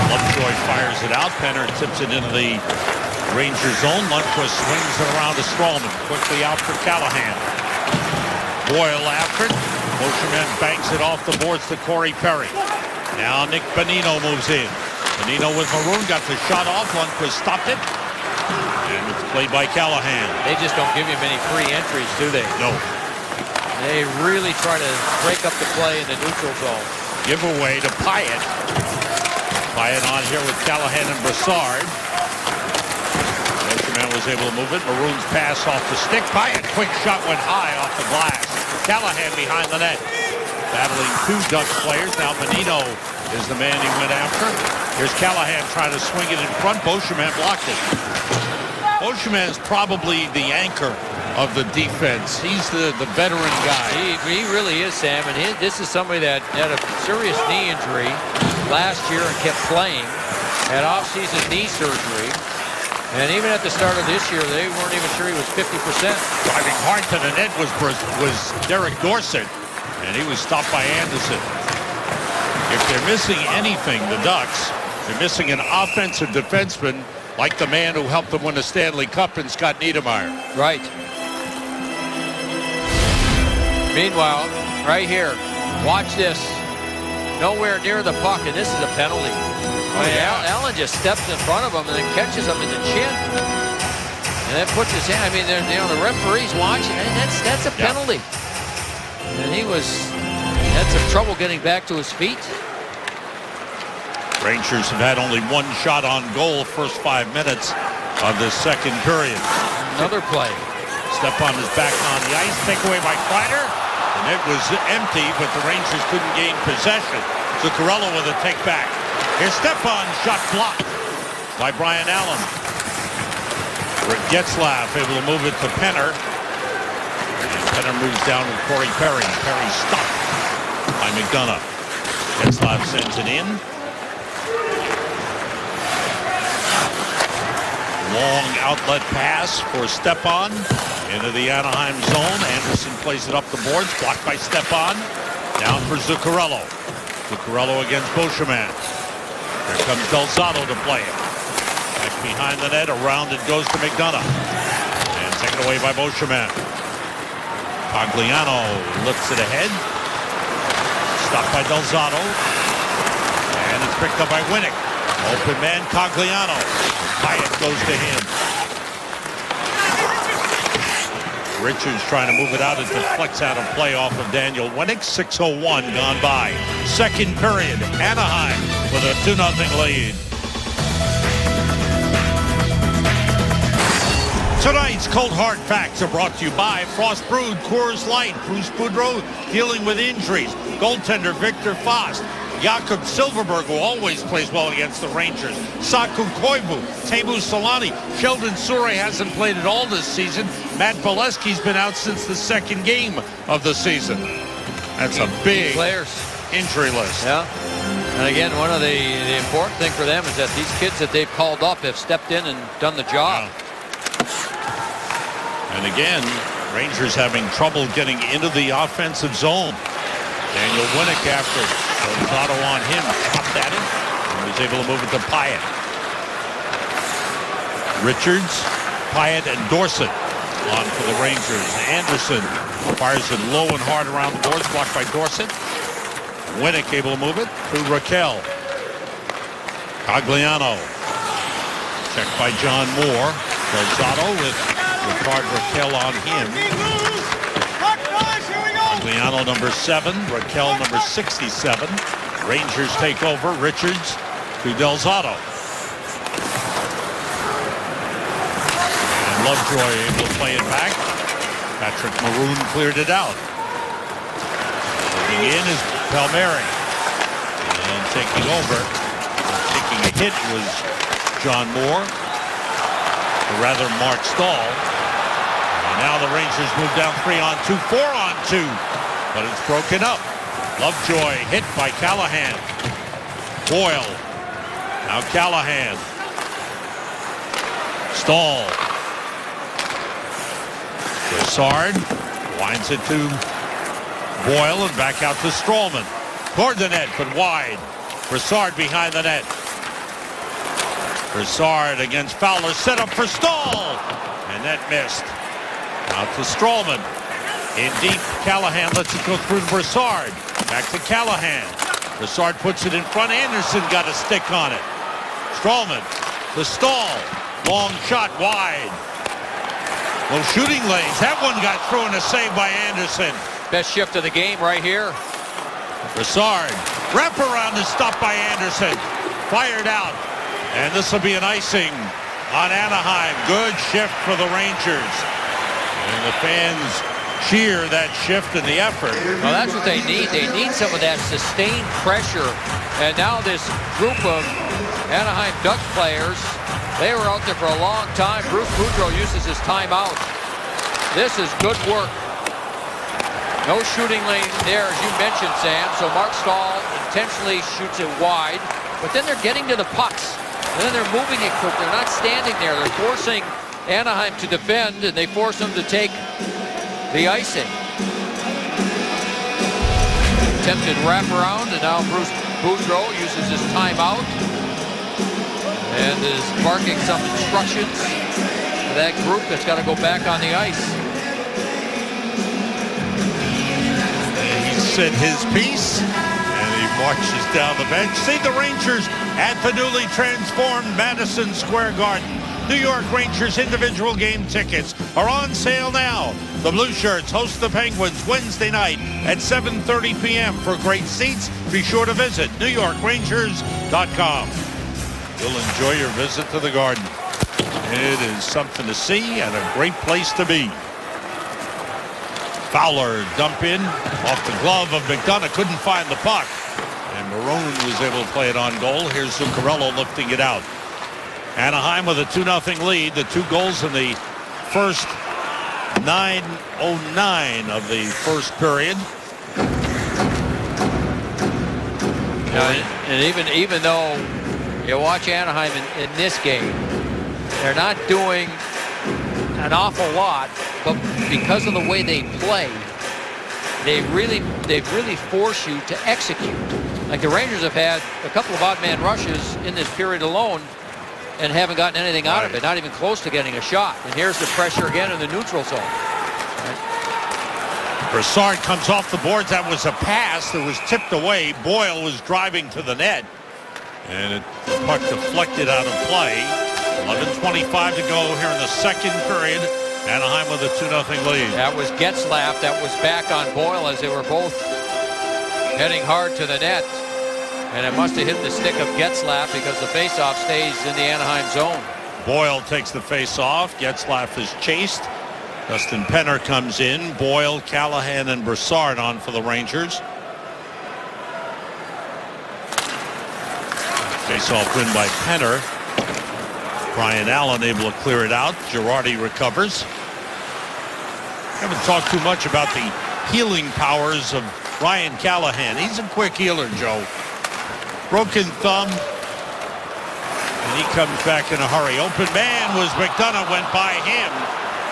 Lovejoy fires it out. Penner tips it into the Ranger zone. Lundqvist swings it around to Strawman. Quickly out for Callahan. Boyle after it. Beauchemin banks it off the boards to Corey Perry. Now Nick Bonino moves in. Bonino with Maroon got the shot off. Lundqvist stopped it. And it's played by Callahan. They just don't give you many free entries, do they? No. They really try to break up the play in the neutral zone. Giveaway to Pyatt. Pyatt on here with Callahan and Brassard. Beauchemin was able to move it. Maroon's pass off the stick. Pyatt, quick shot went high off the glass. Callahan behind the net. Battling two Ducks players. Now Bonino is the man he went after. Here's Callahan trying to swing it in front. Beauchemin blocked it. Beauchemin's probably the anchor of the defense. He's the veteran guy. He really is, Sam. And this is somebody that had a serious knee injury last year and kept playing. Had off-season knee surgery. And even at the start of this year, they weren't even sure he was 50%. Driving hard to the net was Derek Dorsett. And he was stopped by Anderson. If they're missing anything, the Ducks, they're missing an offensive defenseman like the man who helped them win the Stanley Cup in Scott Niedermayer. Right. Meanwhile, right here, watch this. Nowhere near the puck, and this is a penalty. Allen just steps in front of him and then catches him in the chin. And then puts his hand, I mean, the referee's watching, and that's a penalty. And he had some trouble getting back to his feet. Rangers have had only one shot on goal first 5 minutes of this second period. Another play. Stepan is back on the ice. Takeaway by Kreider. The net was empty, but the Rangers couldn't gain possession. Zuccarello with a take back. Here's Stepan, shot blocked by Brian Allen. Getzlaf able to move it to Penner. And Penner moves down with Corey Perry. Perry stopped by McDonough. Getzlaf sends it in. Long outlet pass for Stepan into the Anaheim zone. Anderson plays it up the boards, blocked by Stepan. Down for Zuccarello. Zuccarello against Beauchemin. Here comes Delzato to play it. Back behind the net, around it goes to McDonough. And taken away by Beauchemin. Cogliano lifts it ahead. Stopped by Delzato. And it's picked up by Winnick. Open man, Cogliano. Pyatt goes to him. Richards trying to move it out. It deflects out of play off of Daniel Winnick. 6:01 gone by. Second period. Anaheim with a 2-0 lead. Tonight's Cold Hard Facts are brought to you by Frost Brewed Coors Light. Bruce Boudreau dealing with injuries. Goaltender Victor Fost. Jakob Silverberg, who always plays well against the Rangers. Saku Koivu, Teemu Solani. Sheldon Souray hasn't played at all this season. Matt Bolesky's been out since the second game of the season. That's a big players injury list. Yeah. And again, one of the important thing for them is that these kids that they've called up have stepped in and done the job. And again, Rangers having trouble getting into the offensive zone. Daniel Winnick after Delzato on him, popped at him, and was able to move it to Pyatt. Richards, Pyatt, and Dorsett on for the Rangers. Anderson fires it low and hard around the boards, blocked by Dorsett. Winnick able to move it to Raquel. Cogliano, checked by John Moore. Delzato with Ricard Raquel on him. Cogliano number 7, Raquel number 67. Rangers take over. Richards to Delzato. And Lovejoy able to play it back. Patrick Maroon cleared it out. Moving in is Palmieri. And taking over, taking a hit was John Moore. Or rather, Mark Stahl. Now the Rangers move down 3-on-2, 4-on-2, but it's broken up. Lovejoy hit by Callahan. Boyle. Now Callahan. Stahl. Brassard winds it to Boyle and back out to Strowman. Toward the net, but wide. Brassard behind the net. Brassard against Fowler, set up for Stahl. And that missed. Out to Strowman. In deep, Callahan lets it go through to Brassard. Back to Callahan. Brassard puts it in front. Anderson got a stick on it. Strowman to Stahl. Long shot wide. Well, shooting lanes. That one got through and a save by Anderson. Best shift of the game right here. Brassard. Wraparound is stopped by Anderson. Fired out. And this will be an icing on Anaheim. Good shift for the Rangers. And the fans cheer that shift and the effort. Well, that's what they need. They need some of that sustained pressure. And now this group of Anaheim Ducks players, they were out there for a long time. Bruce Boudreau uses his timeout. This is good work. No shooting lane there, as you mentioned, Sam. So Mark Stahl intentionally shoots it wide, but then they're getting to the pucks. And then they're moving it quick. They're not standing there. They're forcing Anaheim to defend, and they force them to take the icing. Attempted wraparound, and now Bruce Boudreau uses his timeout and is barking some instructions to that group that's got to go back on the ice. He said his piece, and he marches down the bench. See the Rangers at the newly transformed Madison Square Garden. New York Rangers individual game tickets are on sale now. The Blue Shirts host the Penguins Wednesday night at 7:30 p.m. For great seats, be sure to visit NewYorkRangers.com. You'll enjoy your visit to the Garden. It is something to see and a great place to be. Fowler dump in off the glove of McDonough. Couldn't find the puck. And Maroon was able to play it on goal. Here's Zuccarello lifting it out. Anaheim with a 2-0 lead. The 2 goals in the first 9:09 of the first period. And even though you watch Anaheim in this game, they're not doing an awful lot, but because of the way they play, they've really forced you to execute. Like the Rangers have had a couple of odd man rushes in this period alone and haven't gotten anything out of it, not even close to getting a shot. And here's the pressure again in the neutral zone. Brassard comes off the boards. That was a pass that was tipped away. Boyle was driving to the net, and the puck deflected out of play. 11:25 to go here in the second period. Anaheim with a 2-0 lead. That was Getzlaf that was back on Boyle as they were both heading hard to the net. And it must have hit the stick of Getzlaf because the faceoff stays in the Anaheim zone. Boyle takes the face-off. Getzlaf is chased. Dustin Penner comes in. Boyle, Callahan, and Brassard on for the Rangers. Face-off win by Penner. Brian Allen able to clear it out. Girardi recovers. Haven't talked too much about the healing powers of Ryan Callahan. He's a quick healer, Joe. Broken thumb. And he comes back in a hurry. Open man was McDonough, went by him.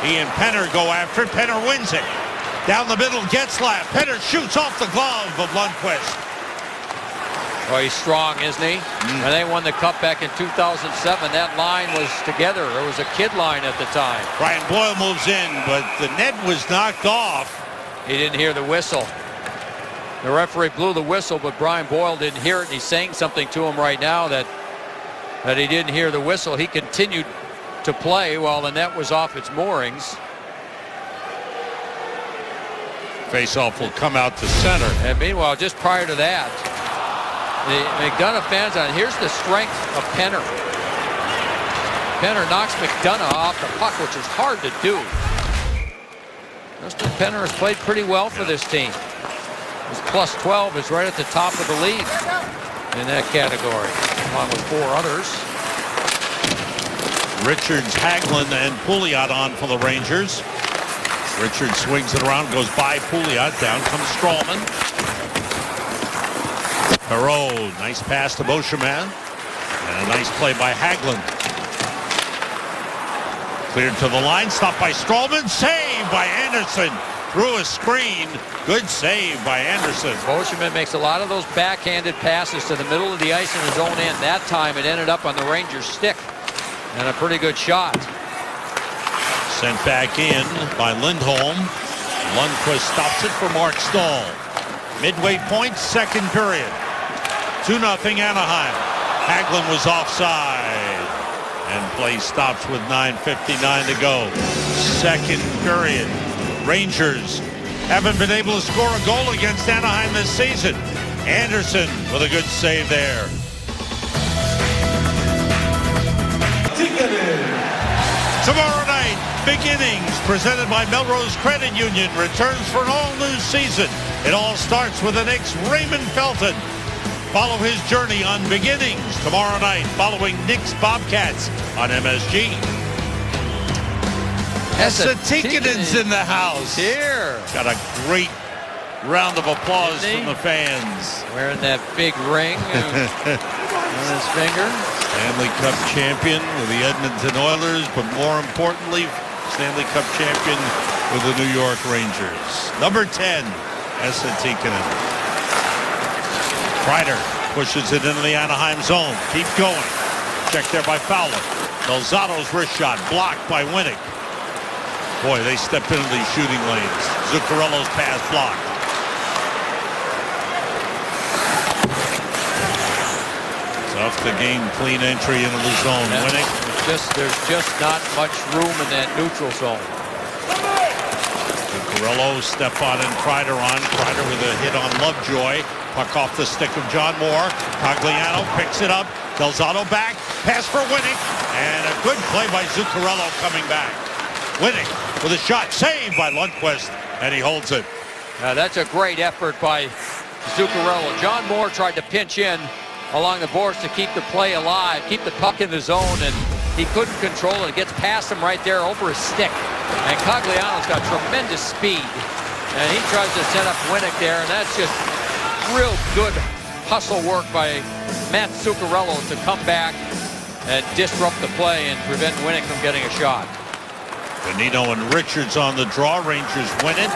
He and Penner go after it. Penner wins it. Down the middle, Getzlaf. Penner shoots off the glove of Lundqvist. Well, he's strong, isn't he? And they won the Cup back in 2007. That line was together. It was a kid line at the time. Brian Boyle moves in, but the net was knocked off. He didn't hear the whistle. The referee blew the whistle, but Brian Boyle didn't hear it. And he's saying something to him right now that he didn't hear the whistle. He continued to play while the net was off its moorings. Faceoff will come out to center. And meanwhile, just prior to that, the McDonough fans on. Here's the strength of Penner. Penner knocks McDonough off the puck, which is hard to do. Justin Penner has played pretty well for this team. His plus 12 is right at the top of the league in that category, along with 4 others. Richards, Hagelin, and Pouliot on for the Rangers. Richards swings it around, goes by Pouliot. Down comes Strowman. Perreault, nice pass to Beauchemin. And a nice play by Hagelin. Cleared to the line, stopped by Strowman. Saved by Anderson. through a screen. Good save by Anderson. Boschman makes a lot of those backhanded passes to the middle of the ice in his own end. That time it ended up on the Rangers' stick. And a pretty good shot. Sent back in by Lindholm. Lundqvist stops it for Mark Stahl. Midway point, second period. 2-0 Anaheim. Hagelin was offside. And play stops with 9:59 to go. Second period. Rangers haven't been able to score a goal against Anaheim this season. Anderson with a good save there. Tomorrow night, Beginnings, presented by Melrose Credit Union, returns for an all-new season. It all starts with the Knicks' Raymond Felton. Follow his journey on Beginnings tomorrow night, following Knicks Bobcats on MSG. Esa Tikkänen's in the house. Here. Got a great round of applause from the fans. Wearing that big ring on his finger. Stanley Cup champion with the Edmonton Oilers, but more importantly, Stanley Cup champion with the New York Rangers. Number 10, Esa Tikkanen. Kreider pushes it into the Anaheim zone. Keep going. Checked there by Fowler. Delzato's wrist shot blocked by Winnick. Boy, they stepped into these shooting lanes. Zuccarello's pass blocked. Off the game, clean entry into the zone. Winnick. There's just not much room in that neutral zone. Zuccarello step on and Kreider on. Kreider with a hit on Lovejoy. Puck off the stick of John Moore. Cogliano picks it up. Delzato back. Pass for Winnick. And a good play by Zuccarello coming back. Winnick with a shot. Saved by Lundqvist. And he holds it. That's a great effort by Zuccarello. John Moore tried to pinch in along the boards to keep the play alive, keep the puck in the zone, and he couldn't control it. It gets past him right there over his stick. And Cogliano's got tremendous speed. And he tries to set up Winnick there, and that's just real good hustle work by Matt Zuccarello to come back and disrupt the play and prevent Winnick from getting a shot. Bonino and Richards on the draw. Rangers win it.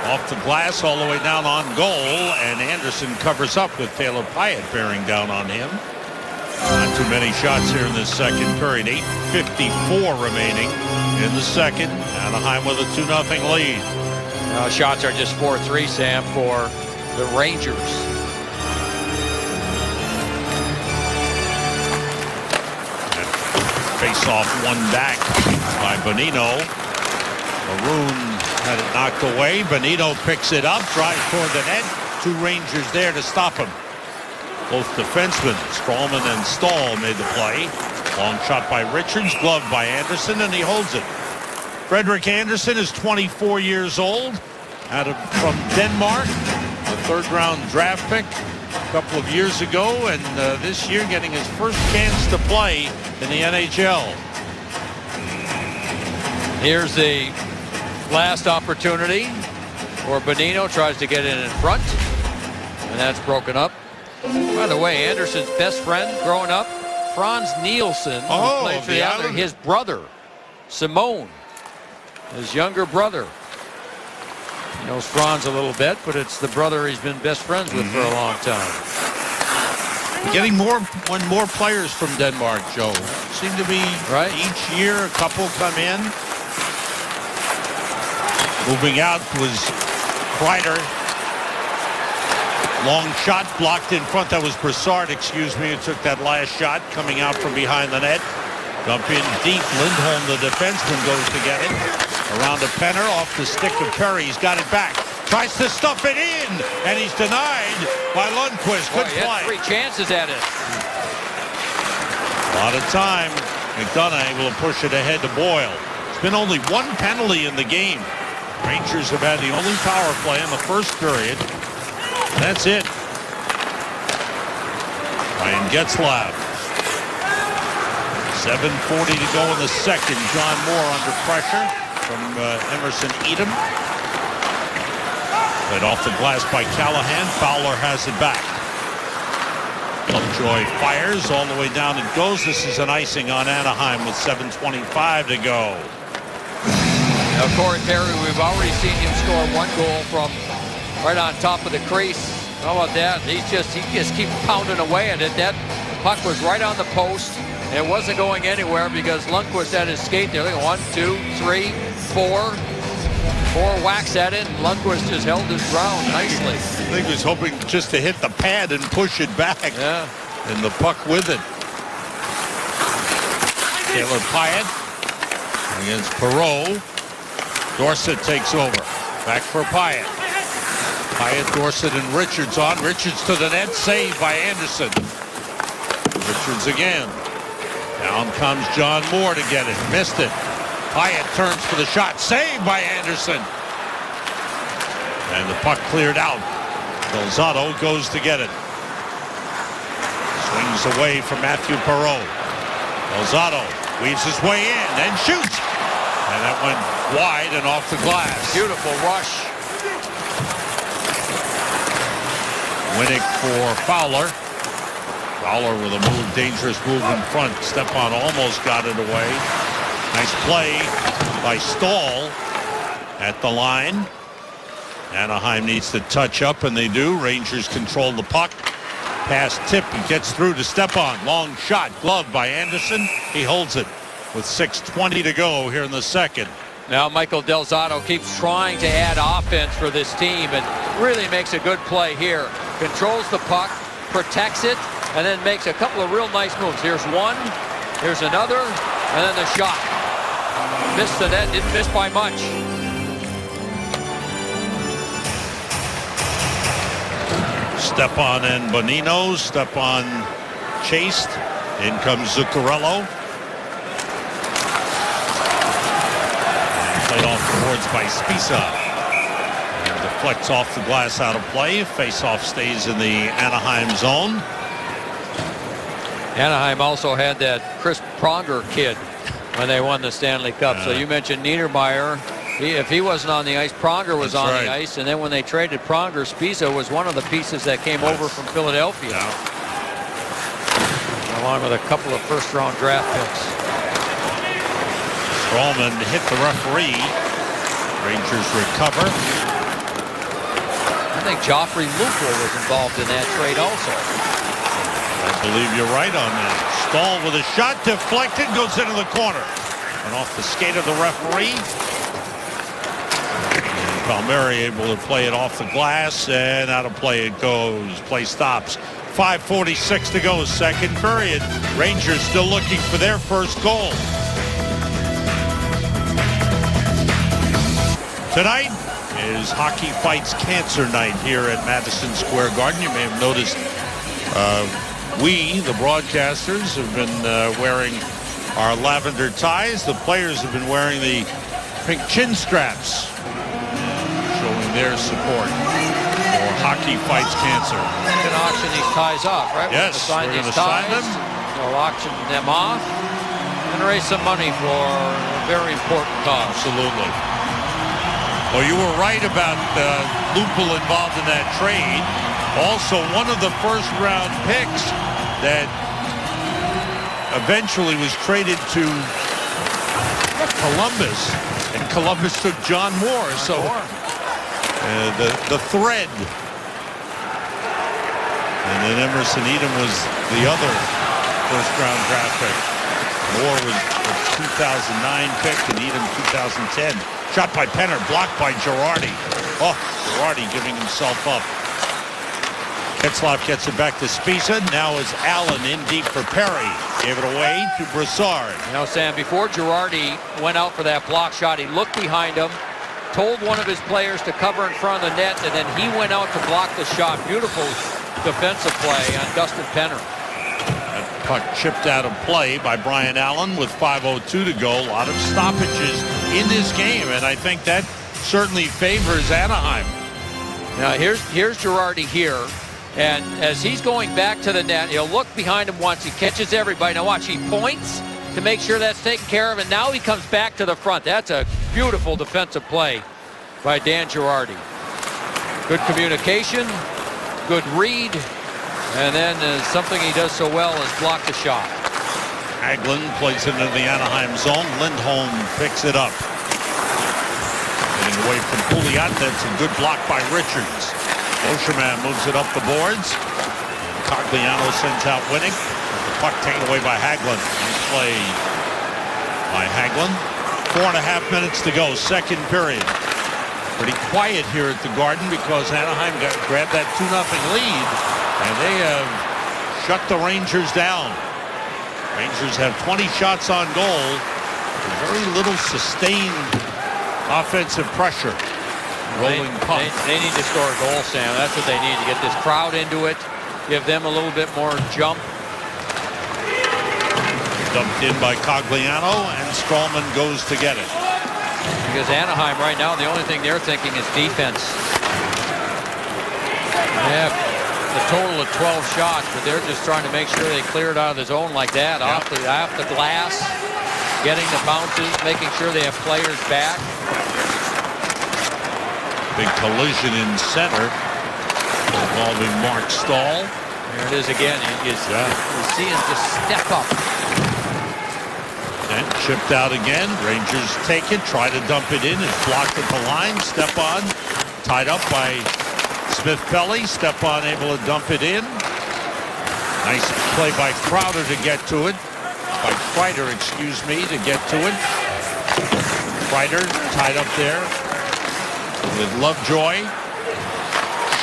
Off the glass all the way down on goal, and Anderson covers up with Taylor Pyatt bearing down on him. Not too many shots here in this second period. 8:54 remaining in the second. Anaheim with a 2-0 lead. Shots are just 4-3, Sam, for the Rangers. Face off one back by Bonino. Maroon had it knocked away. Bonino picks it up, drives toward the net. Two Rangers there to stop him. Both defensemen, Strawman and Stahl, made the play. Long shot by Richards, gloved by Anderson, and he holds it. Frederik Andersen is 24 years old, from Denmark, a third-round draft pick a couple of years ago, and this year getting his first chance to play in the NHL. Here's the last opportunity for Bonino, tries to get in front, and that's broken up. By the way, Anderson's best friend growing up, Frans Nielsen, who played for the Islanders, his brother, Simone, his younger brother. He knows Frans a little bit, but it's the brother he's been best friends with for a long time. Getting more players from Denmark, Joe. Seem to be right. Each year a couple come in. Moving out was Kreider. Long shot blocked in front. That was Brassard, excuse me, who took that last shot coming out from behind the net. Dump in deep. Lindholm, the defenseman, goes to get it. Around the Penner, off the stick of Perry. He's got it back. Tries to stuff it in, and he's denied by Lundqvist. Good play. He had 3 chances at it. A lot of time. McDonough able to push it ahead to Boyle. It's been only 1 penalty in the game. Rangers have had the only power play in the first period. That's it. Ryan Getzlaf. 7:40 to go in the second. John Moore under pressure from Emerson Edom. Played off the glass by Callahan. Fowler has it back. Lovejoy fires all the way down. It goes. This is an icing on Anaheim with 7:25 to go. Now, Corey Perry, we've already seen him score 1 goal from right on top of the crease. How about that? He just keeps pounding away at it. That puck was right on the post. It wasn't going anywhere because Lundqvist had his skate there. Look at 1, 2, 3, 4. 4 whacks at it, and Lundqvist just held his ground nicely. I think he was hoping just to hit the pad and push it back. Yeah. And the puck with it. Taylor Pyatt against Perreault. Dorsett takes over. Back for Pyatt. Pyatt, Dorsett, and Richards on. Richards to the net. Saved by Anderson. Richards again. Down comes John Moore to get it. Missed it. Pyatt turns for the shot. Saved by Anderson. And the puck cleared out. Delzato goes to get it. Swings away from Matthew Perreault. Delzato weaves his way in and shoots. And that went wide and off the glass. Beautiful rush. Winnick for Fowler. Fowler with a move, dangerous move in front. Stepan almost got it away. Nice play by Stahl at the line. Anaheim needs to touch up, and they do. Rangers control the puck. Pass tip, he gets through to Stepan. Long shot, gloved by Anderson. He holds it with 6:20 to go here in the second. Now Michael Delzato keeps trying to add offense for this team and really makes a good play here. Controls the puck, protects it, and then makes a couple of real nice moves. Here's one, here's another, and then the shot. Missed the net, didn't miss by much. Stepan and Bonino. Stepan chased. In comes Zuccarello. And played off the boards by Spisa. And deflects off the glass out of play. Face-off stays in the Anaheim zone. Anaheim also had that Chris Pronger kid when they won the Stanley Cup. So you mentioned Niedermeyer. If he wasn't on the ice, Pronger was on the ice. And then when they traded Pronger, Spisa was one of the pieces that came over from Philadelphia. Along with a couple of first-round draft picks. Strallman hit the referee. Rangers recover. I think Joffrey Lupul was involved in that trade also. I believe you're right on that. Stahl with a shot, deflected, goes into the corner. And off the skate of the referee. And Palmieri able to play it off the glass, and out of play it goes. Play stops. 5:46 to go, second period. Rangers still looking for their first goal. Tonight is Hockey Fights Cancer Night here at Madison Square Garden. You may have noticed we, the broadcasters, have been wearing our lavender ties. The players have been wearing the pink chin straps, showing their support for Hockey Fights Cancer. We're going to auction these ties off, right? Yes, we're going to sign them. We'll auction them off and raise some money for a very important cause. Absolutely. Well, you were right about Lupul involved in that trade. Also, one of the first-round picks that eventually was traded to Columbus, and Columbus took John Moore. So the thread. And then Emerson Edom was the other first-round draft pick. Moore was a 2009 pick, and Edom 2010. Shot by Penner, blocked by Girardi. Oh, Girardi giving himself up. Getzlaf gets it back to Spisa. Now it's Allen in deep for Perry. Gave it away to Brassard. You know, Sam, before Girardi went out for that block shot, he looked behind him, told one of his players to cover in front of the net, and then he went out to block the shot. Beautiful defensive play on Dustin Penner. That puck chipped out of play by Brian Allen with 5:02 to go. A lot of stoppages in this game, and I think that certainly favors Anaheim. Now here's Girardi here, and as he's going back to the net, he'll look behind him once. He catches everybody. Now watch, he points to make sure that's taken care of, and now he comes back to the front. That's a beautiful defensive play by Dan Girardi. Good communication, good read, and then something he does so well is block the shot. Hagelin plays it into the Anaheim zone. Lindholm picks it up. Getting away from Pouliot. That's a good block by Richards. Beauchemin moves it up the boards. Cogliano sends out Winning. The puck taken away by Hagelin. Nice play by Hagelin. 4.5 minutes to go, second period. Pretty quiet here at the Garden because Anaheim grabbed that 2-0 lead, and they have shut the Rangers down. Rangers have 20 shots on goal. Very little sustained offensive pressure. Rolling puck. They need to score a goal, Sam. That's what they need, to get this crowd into it, give them a little bit more jump. Dumped in by Cogliano, and Stralman goes to get it. Because Anaheim right now, the only thing they're thinking is defense. They have a total of 12 shots, but they're just trying to make sure they clear it out of the zone like that, off the glass, getting the bounces, making sure they have players back. Big collision in center involving Mark Stahl. There it is again. You see him just step up. And chipped out again. Rangers take it, try to dump it in. It's blocked at the line. Stepan tied up by Smith-Pelly. Stepan able to dump it in. Nice play by Crowder to get to it. By Kreider, excuse me, to get to it. Kreider tied up there with Lovejoy.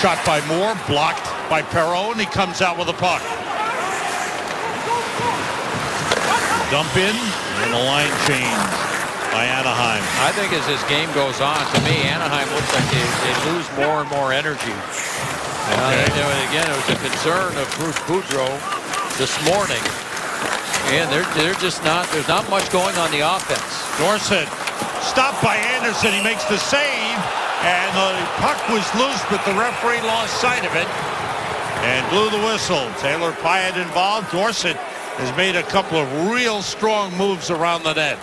Shot by Moore, blocked by Perreault, and he comes out with a puck. Dump in, and a line change by Anaheim. I think as this game goes on, to me, Anaheim looks like they lose more and more energy. Again, it was a concern of Bruce Boudreau this morning. And they're just not, there's not much going on the offense. Dorsett stopped by Anderson. He makes the save, and the puck was loose, but the referee lost sight of it and blew the whistle. Taylor Pyatt involved. Dorsett has made a couple of real strong moves around the net.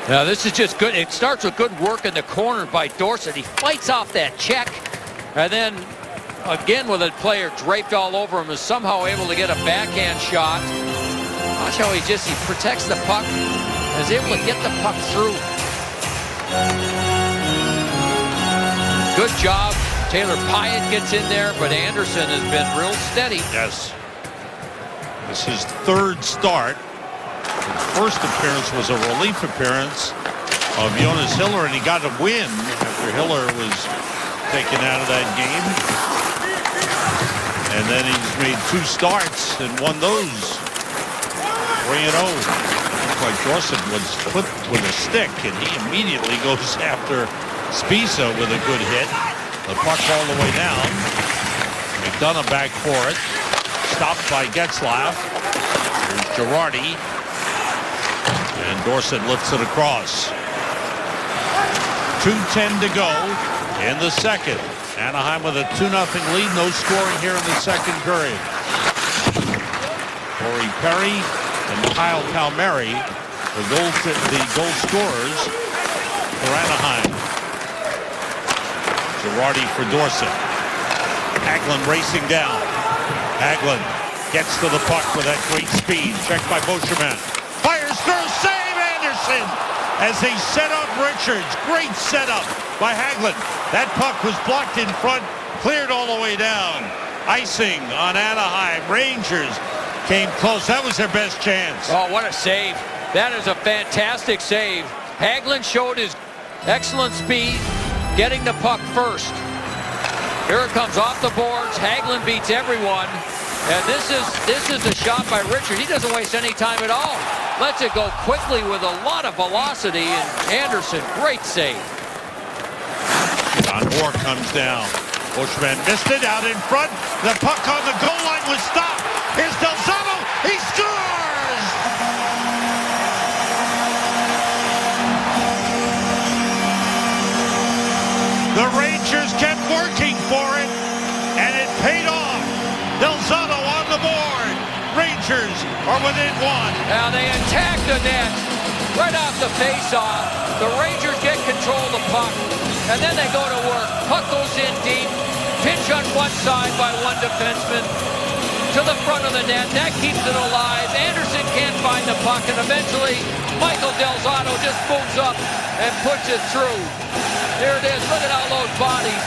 Now this is just good. It starts with good work in the corner by Dorsett. He fights off that check, and then again with a player draped all over him, is somehow able to get a backhand shot. Watch how he protects the puck, and is able to get the puck through. Good job. Taylor Pyatt gets in there, but Anderson has been real steady. Yes. This is his third start. His first appearance was a relief appearance of Jonas Hiller, and he got a win after Hiller was taken out of that game. And then he's made 2 starts and won those 3-0. Looks like Dorsett was clipped with a stick, and he immediately goes after Spezza with a good hit. The puck all the way down. McDonough back for it. Stopped by Getzlaf. Here's Girardi. And Dorsett lifts it across. 2:10 to go in the second. Anaheim with a 2-0 lead. No scoring here in the second period. Corey Perry and Kyle Palmieri, the goal scorers for Anaheim. Girardi for Dorsett. Hagelin racing down. Hagelin gets to the puck with that great speed. Checked by Beauchemin. Fires through. Save Anderson as they set up Richards. Great setup by Hagelin. That puck was blocked in front, cleared all the way down. Icing on Anaheim. Rangers came close. That was their best chance. Oh, what a save. That is a fantastic save. Hagelin showed his excellent speed, getting the puck first. Here it comes off the boards. Hagelin beats everyone. And this is a shot by Richards. He doesn't waste any time at all. Lets it go quickly with a lot of velocity. And Anderson, great save. Don Moore comes down. Bushman missed it out in front. The puck on the goal line was stopped. Here's Del Zotto. He scores! The Rangers kept working for it, and it paid off. Del Zotto on the board. Rangers are within 1. Now they attack the net right off the face-off. The Rangers get control of the puck, and then they go to work. Puck goes in deep. Pinch on one side by one defenseman. to the front of the net. That keeps it alive. Anderson can't find the puck, and eventually Michael Del Zotto just moves up and puts it through. There it is. Look at all those bodies.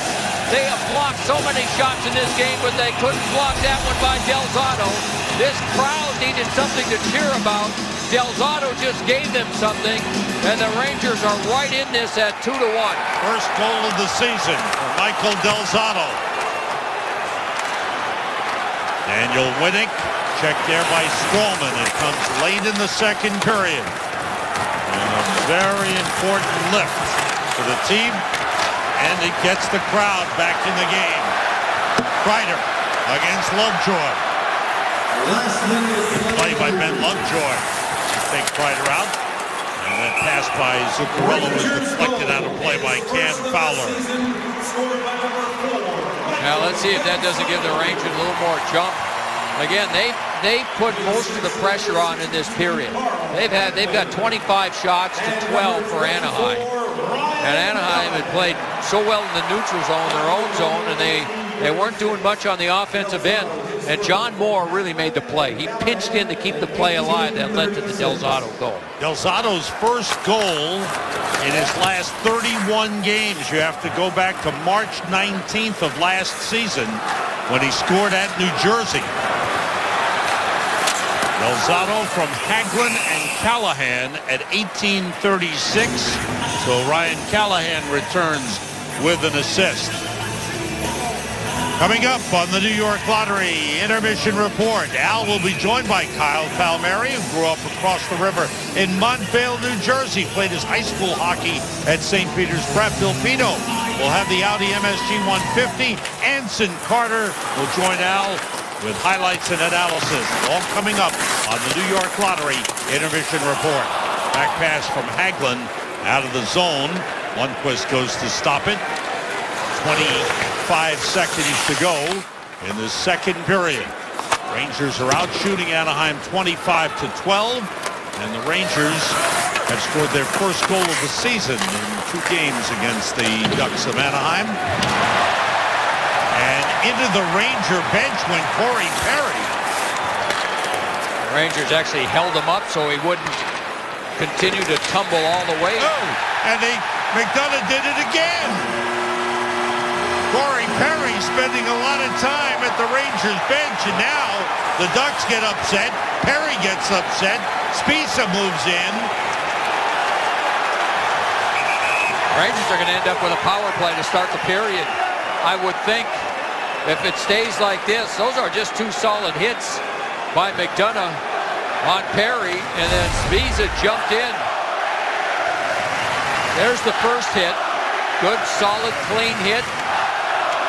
They have blocked so many shots in this game, but they couldn't block that one by Del Zotto. This crowd needed something to cheer about. Del Zotto just gave them something, and the Rangers are right in this at 2-1. First goal of the season for Michael Del Zotto. Daniel Winnick, checked there by Strawman. It comes late in the second period. And a very important lift for the team, and it gets the crowd back in the game. Kreider against Lovejoy. Play by Ben Lovejoy. Take Kreider out. And that pass by Zuccarello was deflected out of play by Cam Fowler. Now let's see if that doesn't give the Rangers a little more jump. Again, they put most of the pressure on in this period. They've got 25 shots to 12 for Anaheim. And Anaheim had played so well in the neutral zone, their own zone, and they weren't doing much on the offensive end. And John Moore really made the play. He pinched in to keep the play alive that led to the Del Zotto goal. Del Zotto's first goal in his last 31 games. You have to go back to March 19th of last season when he scored at New Jersey. Del Zotto from Hagelin and Callahan at 18:36. So Ryan Callahan returns with an assist. Coming up on the New York Lottery Intermission Report, Al will be joined by Kyle Palmieri, who grew up across the river in Montvale, New Jersey, played his high school hockey at St. Peter's Prep. Bill Pino will have the Audi MSG 150. Anson Carter will join Al with highlights and analysis, all coming up on the New York Lottery Intermission Report. Back pass from Hagelin out of the zone. Lundqvist goes to stop it. 25 seconds to go in the second period. Rangers are out shooting Anaheim 25-12, and the Rangers have scored their first goal of the season in 2 games against the Ducks of Anaheim. And into the Ranger bench went Corey Perry. The Rangers actually held him up so he wouldn't continue to tumble all the way. Oh, and McDonough did it again. Corey Perry spending a lot of time at the Rangers bench, and now the Ducks get upset. Perry gets upset. Spezza moves in. Rangers are going to end up with a power play to start the period. I would think if it stays like this, those are just 2 solid hits by McDonough on Perry, and then Spezza jumped in. There's the first hit. Good, solid, clean hit.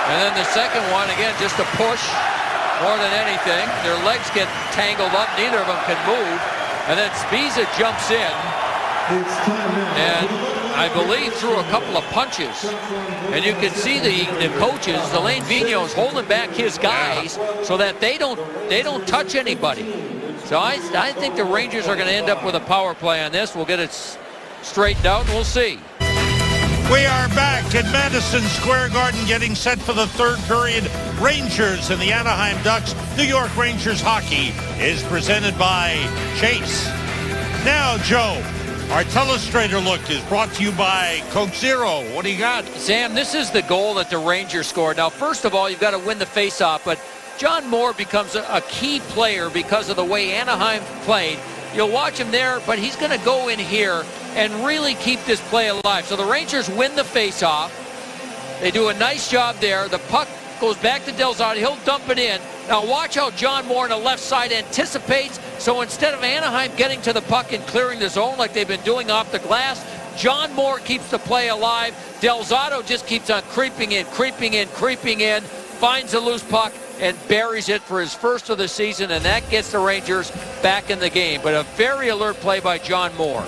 And then the second one, again, just a push more than anything. Their legs get tangled up. Neither of them can move. And then Spezza jumps in. And I believe threw a couple of punches. And you can see the coaches, Alain Vigneault, holding back his guys so that they don't touch anybody. So I think the Rangers are going to end up with a power play on this. We'll get it straightened out, and we'll see. We are back at Madison Square Garden getting set for the third period. Rangers and the Anaheim Ducks. New York Rangers hockey is presented by Chase. Now, Joe, our telestrator look is brought to you by Coke Zero. What do you got? Sam, this is the goal that the Rangers scored. Now, first of all, you've got to win the faceoff, but John Moore becomes a key player because of the way Anaheim played. You'll watch him there, but he's going to go in here and really keep this play alive. So the Rangers win the faceoff. They do a nice job there. The puck goes back to Del Zotto. He'll dump it in. Now watch how John Moore on the left side anticipates. So instead of Anaheim getting to the puck and clearing the zone like they've been doing off the glass, John Moore keeps the play alive. Del Zotto just keeps on creeping in, finds a loose puck, and buries it for his first of the season, and that gets the Rangers back in the game. But a very alert play by John Moore.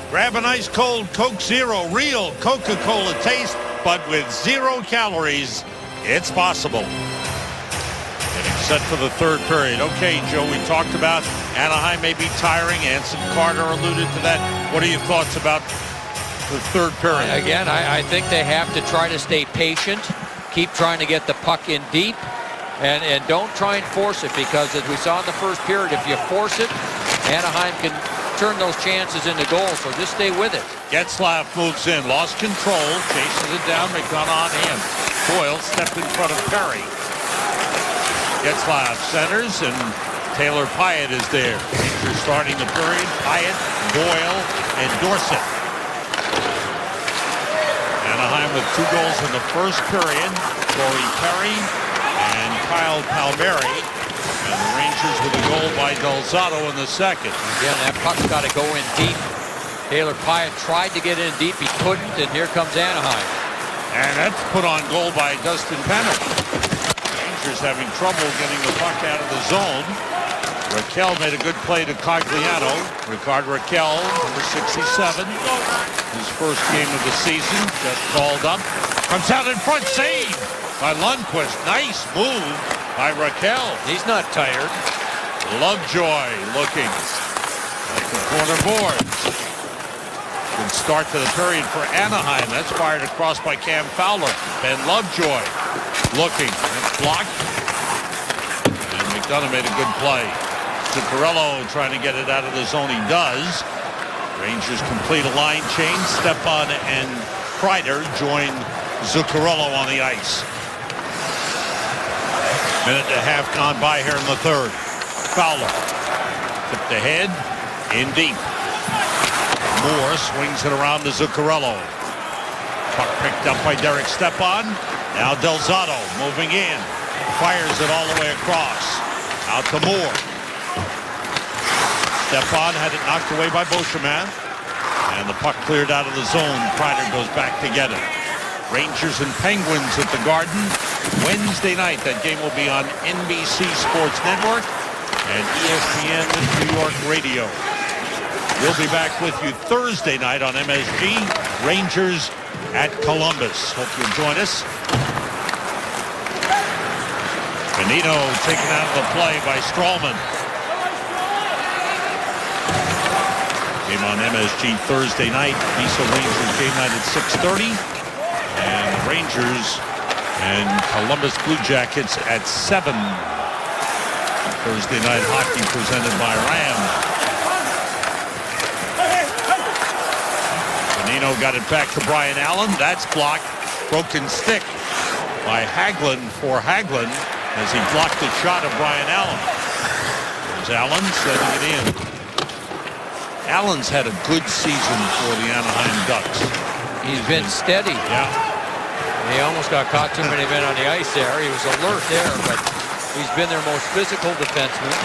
Grab an ice cold Coke Zero, real Coca-Cola taste, but with 0 calories. It's possible. Getting set for the third period. Okay, Joe, we talked about Anaheim may be tiring. Anson Carter alluded to that. What are your thoughts about the third period? Again, I think they have to try to stay patient, keep trying to get the puck in deep, And don't try and force it, because as we saw in the first period, if you force it, Anaheim can turn those chances into goals. So just stay with it. Getzlaf moves in, lost control, chases it down. McDonough on him. Boyle stepped in front of Perry. Getzlaf centers, and Taylor Pyatt is there. Rangers starting the period. Pyatt, Boyle, and Dorsett. Anaheim with 2 goals in the first period. Corey Perry and Kyle Palmieri. And the Rangers with a goal by Delzato in the second. Again, that puck's got to go in deep. Taylor Pyatt tried to get in deep. He couldn't, and here comes Anaheim. And that's put on goal by Dustin Penner. Rangers having trouble getting the puck out of the zone. Raquel made a good play to Cogliano. Rickard Raquel, number 67. His first game of the season. Just called up. Comes out in front. Save by Lundqvist. Nice move by Raquel. He's not tired. Lovejoy looking at the corner boards. Good start to the period for Anaheim. That's fired across by Cam Fowler. Ben Lovejoy looking. That's blocked. And McDonough made a good play. Zuccarello trying to get it out of the zone. He does. Rangers complete a line change. Stepan and Kreider join Zuccarello on the ice. Minute and a half gone by here in the third. Fowler tipped ahead, in deep. Moore swings it around to Zuccarello. Puck picked up by Derek Stepan. Now Delzato moving in. Fires it all the way across. Out to Moore. Stepan had it knocked away by Beauchemin. And the puck cleared out of the zone. Kreider goes back to get it. Rangers and Penguins at the Garden Wednesday night. That game will be on NBC Sports Network and ESPN New York Radio. We'll be back with you Thursday night on MSG. Rangers at Columbus. Hope you'll join us. Benito taken out of the play by Strawman. Game on MSG Thursday night. Visa Rangers game night at 6:30. And Rangers and Columbus Blue Jackets at 7. Thursday night hockey presented by Ram. Benino got it back to Brian Allen. That's blocked. Broken stick by Hagelin for Hagelin as he blocked the shot of Brian Allen. There's Allen setting it in. Allen's had a good season for the Anaheim Ducks. He's been steady. Yeah. He almost got caught too many men on the ice there. He was alert there, but he's been their most physical defenseman.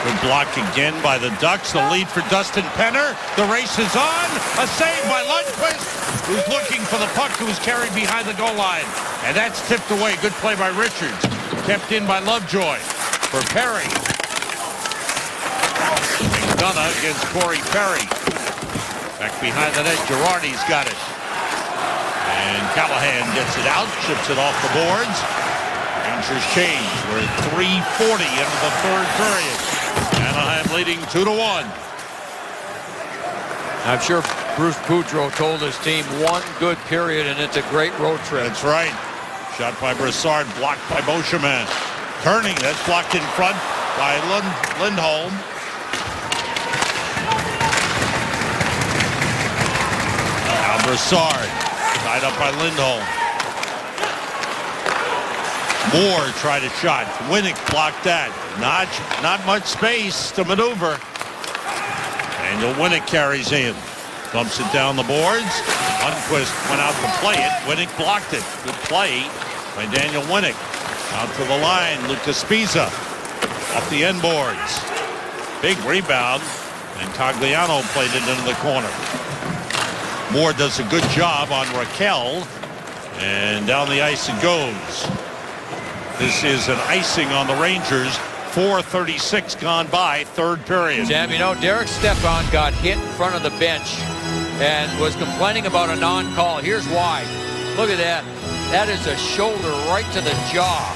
Good block again by the Ducks. The lead for Dustin Penner. The race is on. A save by Lundqvist, who's looking for the puck, who's carried behind the goal line. And that's tipped away. Good play by Richards. Kept in by Lovejoy for Perry. McDonough against Corey Perry. Back behind the net, Girardi's got it. And Callahan gets it out, chips it off the boards. Rangers change. We're at 3:40 into the third period. Anaheim leading 2-1. I'm sure Bruce Boudreau told his team one good period, and it's a great road trip. That's right. Shot by Brassard, blocked by Beauchemin. Turning, that's blocked in front by Lindholm. Now Brassard, tied up by Lindholm. Moore tried a shot. Winnick blocked that. Not much space to maneuver. Daniel Winnick carries in. Bumps it down the boards. Lundqvist went out to play it. Winnick blocked it. Good play by Daniel Winnick. Out to the line. Lucas Spiza off the end boards. Big rebound. And Cogliano played it into the corner. Moore does a good job on Raquel. And down the ice it goes. This is an icing on the Rangers. 4:36 gone by, third period. Sam, you know, Derek Stepan got hit in front of the bench and was complaining about a non-call. Here's why. Look at that. That is a shoulder right to the jaw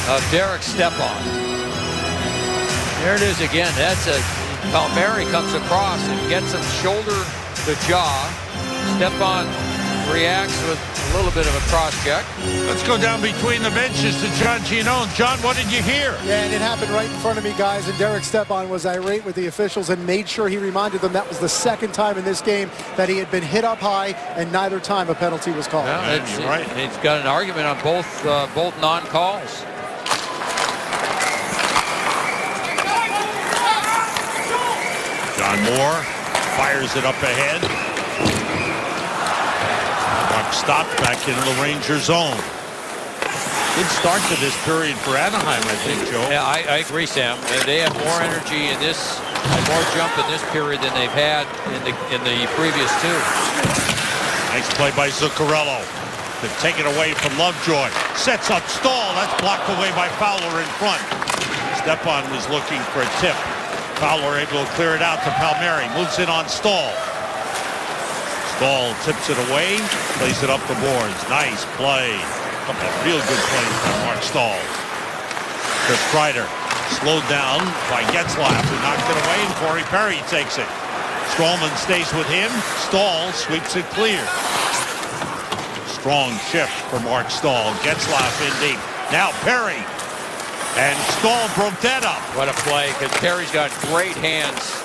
of Derek Stepan. There it is again. That's a Palmieri comes across and gets him shoulder to jaw. Stepan reacts with a little bit of a cross-check. Let's go down between the benches to John Giannone. John, what did you hear? Yeah, and it happened right in front of me, guys, and Derek Stepan was irate with the officials and made sure he reminded them that was the second time in this game that he had been hit up high, and neither time a penalty was called. Well, You're right. It's got an argument on both non-calls. John Moore fires it up ahead. Puck stopped back into the Ranger zone. Good start to this period for Anaheim, I think, Joe. Yeah, I agree, Sam. They have more energy in this, more jump in this period than they've had in the previous two. Nice play by Zuccarello. They've taken away from Lovejoy. Sets up Stahl. That's blocked away by Fowler in front. Stepan was looking for a tip. Fowler able to clear it out to Palmieri. Moves in on Stahl. Stahl tips it away. Plays it up the boards. Nice play. A couple of real good plays by Mark Stahl. Chris Kreider slowed down by Getzlaf, who knocked it away, and Corey Perry takes it. Strowman stays with him. Stahl sweeps it clear. Strong shift for Mark Stahl. Getzlaf in deep. Now Perry. And Stahl broke that up. What a play, because Perry's got great hands.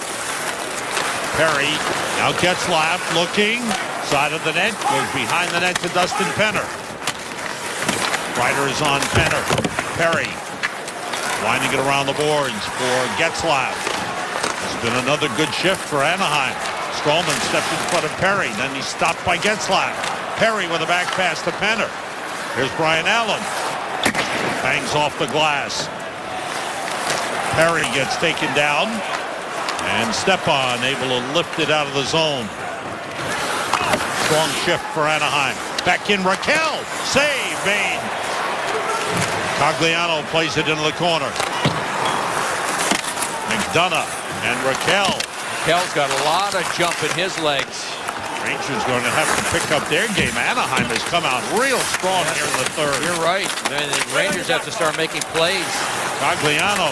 Perry now Getzlaf looking. Side of the net. Goes behind the net to Dustin Penner. Kreider is on Penner. Perry winding it around the boards for Getzlaf. It's been another good shift for Anaheim. Strowman stepped in front of Perry. Then he's stopped by Getzlaf. Perry with a back pass to Penner. Here's Brian Allen. Bangs off the glass. Perry gets taken down. And Stepan able to lift it out of the zone. Strong shift for Anaheim. Back in Raquel. Save made. Cogliano plays it into the corner. McDonough and Raquel. Raquel's got a lot of jump in his legs. Rangers going to have to pick up their game. Anaheim has come out real strong here in the third. You're right. The Rangers have to start making plays. Cogliano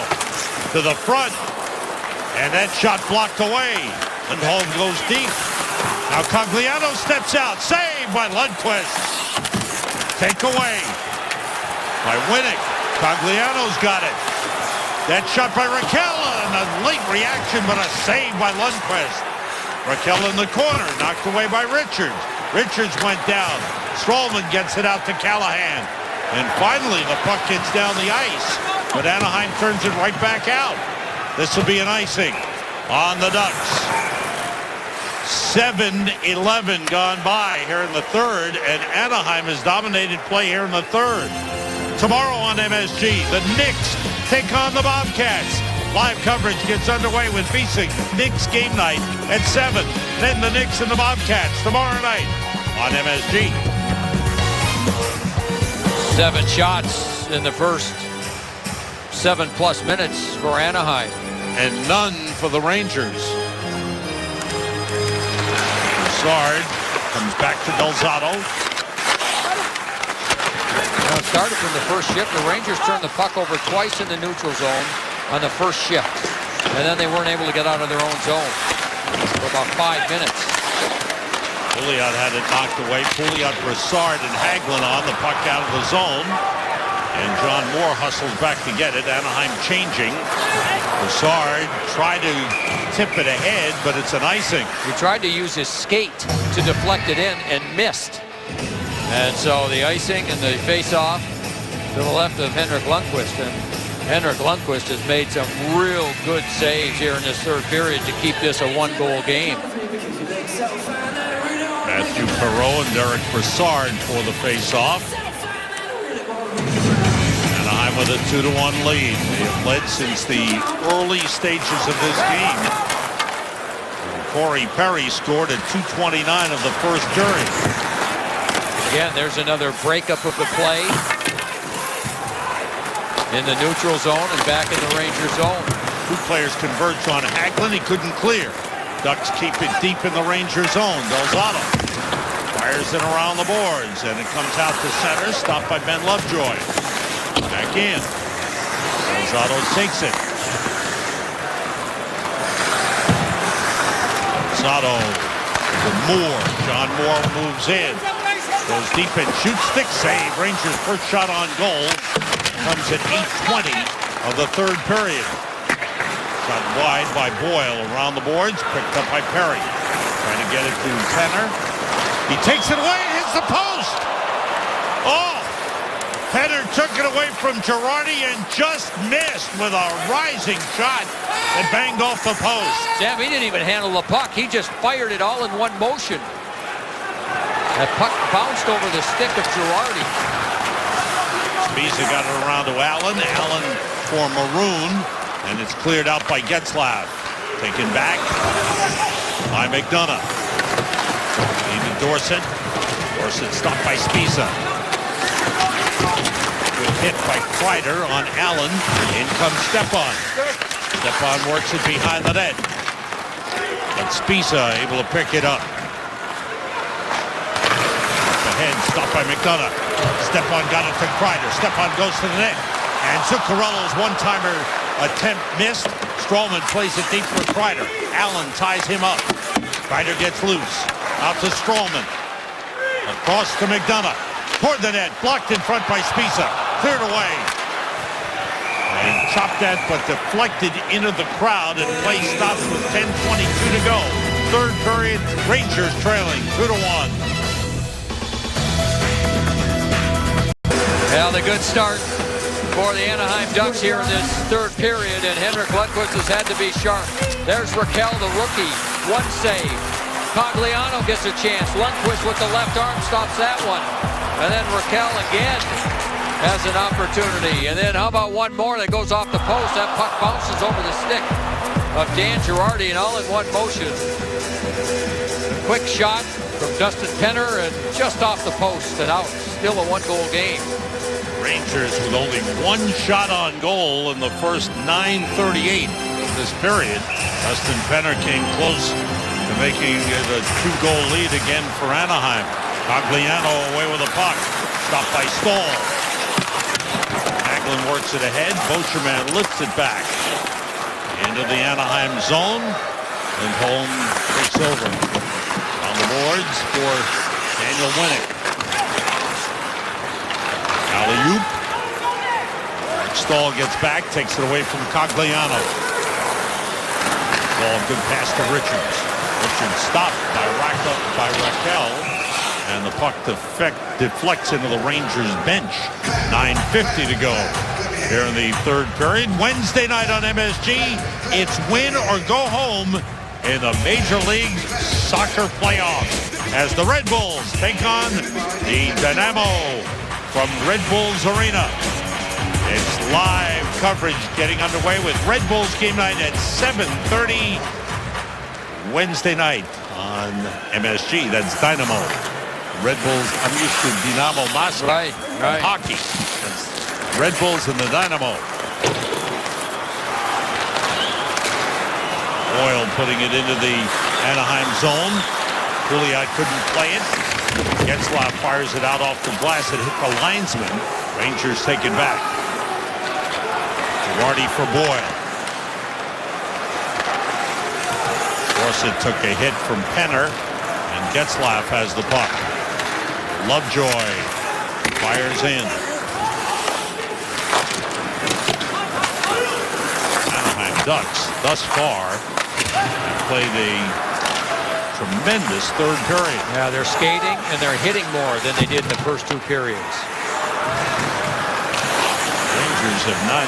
to the front. And that shot blocked away. Lindholm goes deep. Now Cogliano steps out. Saved by Lundqvist. Take away by Winnick. Cogliano's got it. That shot by Raquel. And a late reaction, but a save by Lundqvist. Raquel in the corner, knocked away by Richards. Richards went down. Strowman gets it out to Callahan. And finally, the puck gets down the ice. But Anaheim turns it right back out. This will be an icing on the Ducks. 7:11 gone by here in the third. And Anaheim has dominated play here in the third. Tomorrow on MSG, the Knicks take on the Bobcats. Live coverage gets underway with VSiN Knicks game night at 7. Then the Knicks and the Bobcats tomorrow night on MSG. 7 shots in the first 7+ minutes for Anaheim. And none for the Rangers. Broussard comes back to Delzato. Now, it started from the first shift. The Rangers turned the puck over twice in the neutral zone on the first shift. And then they weren't able to get out of their own zone for about 5 minutes. Pouliot had it knocked away. Pouliot, Broussard, and Hagelin on the puck out of the zone. And John Moore hustles back to get it. Anaheim changing. Broussard tried to tip it ahead, but it's an icing. He tried to use his skate to deflect it in and missed. And so the icing and the face-off to the left of Henrik Lundqvist. And Henrik Lundqvist has made some real good saves here in this third period to keep this a 1-goal game. Matthew Perreault and Derek Broussard for the face-off. Anaheim with a 2-1 lead. They have led since the early stages of this game. And Corey Perry scored at 2:29 of the first period. Again, there's another breakup of the play in the neutral zone and back in the Ranger zone. 2 players converge on Hagelin. He couldn't clear. Ducks keep it deep in the Ranger zone. Delzato fires it around the boards, and it comes out to center, stopped by Ben Lovejoy. Back in. Delzato takes it. Delzato to Moore. John Moore moves in. Goes deep and shoots. Stick save. Rangers' first shot on goal comes at 8:20 of the third period. Shot wide by Boyle around the boards. Picked up by Perry. Trying to get it to Penner. He takes it away and hits the post. Oh! Penner took it away from Girardi and just missed with a rising shot that banged off the post. Sam, he didn't even handle the puck. He just fired it all in one motion. That puck bounced over the stick of Girardi. Spiza got it around to Allen. Allen for Maroon, and it's cleared out by Getzlaf. Taken back by McDonough. Into Dorsett. Dorsett stopped by Spiza. Good hit by Kreider on Allen. In comes Stepan. Stepan works it behind the net. But Spiza able to pick it up. Ahead, stopped by McDonough. Stepan got it to Kreider. Stepan goes to the net. And Zuccarello's one-timer attempt missed. Stroman plays it deep for Kreider. Allen ties him up. Kreider gets loose. Out to Stroman. Across to McDonough. Toward the net. Blocked in front by Spiza. Cleared away. And chopped at but deflected into the crowd. And play stops with 10:22 to go. Third period. Rangers trailing 2-1. Well, the good start for the Anaheim Ducks here in this third period, and Henrik Lundqvist has had to be sharp. There's Raquel, the rookie. One save. Cogliano gets a chance. Lundqvist with the left arm stops that one. And then Raquel again has an opportunity. And then how about one more that goes off the post? That puck bounces over the stick of Dan Girardi and all in one motion. Quick shot from Dustin Penner and just off the post and out. Still a one-goal game. Rangers with only one shot on goal in the first 9:38 of this period. Dustin Penner came close to making the two-goal lead again for Anaheim. Cogliano away with the puck. Stopped by Stahl. Hagelin works it ahead. Bocherman lifts it back into the Anaheim zone. Lindholm takes over. On the boards for Daniel Winnick. Alley-oop. Stahl gets back, takes it away from Cogliano. Ball, good pass to Richards. Richards stopped by Raquel, and the puck deflects into the Rangers bench. 9:50 to go here in the third period. Wednesday night on MSG, it's win or go home in the Major League Soccer playoffs as the Red Bulls take on the Dynamo from Red Bulls Arena. It's live coverage getting underway with Red Bulls game night at 7:30 Wednesday night on MSG. That's Dynamo. Red Bulls, I'm used to Dynamo Moscow. Right. Hockey. That's Red Bulls and the Dynamo. Boyle putting it into the Anaheim zone. Pouliot couldn't play it. Getzlaf fires it out off the glass. It hit the linesman. Rangers take it back. Girardi for Boyle. Dorsett took a hit from Penner, and Getzlaf has the puck. Lovejoy fires in. Anaheim Ducks thus far have played a tremendous third period. Yeah, they're skating and they're hitting more than they did in the first two periods. Rangers have not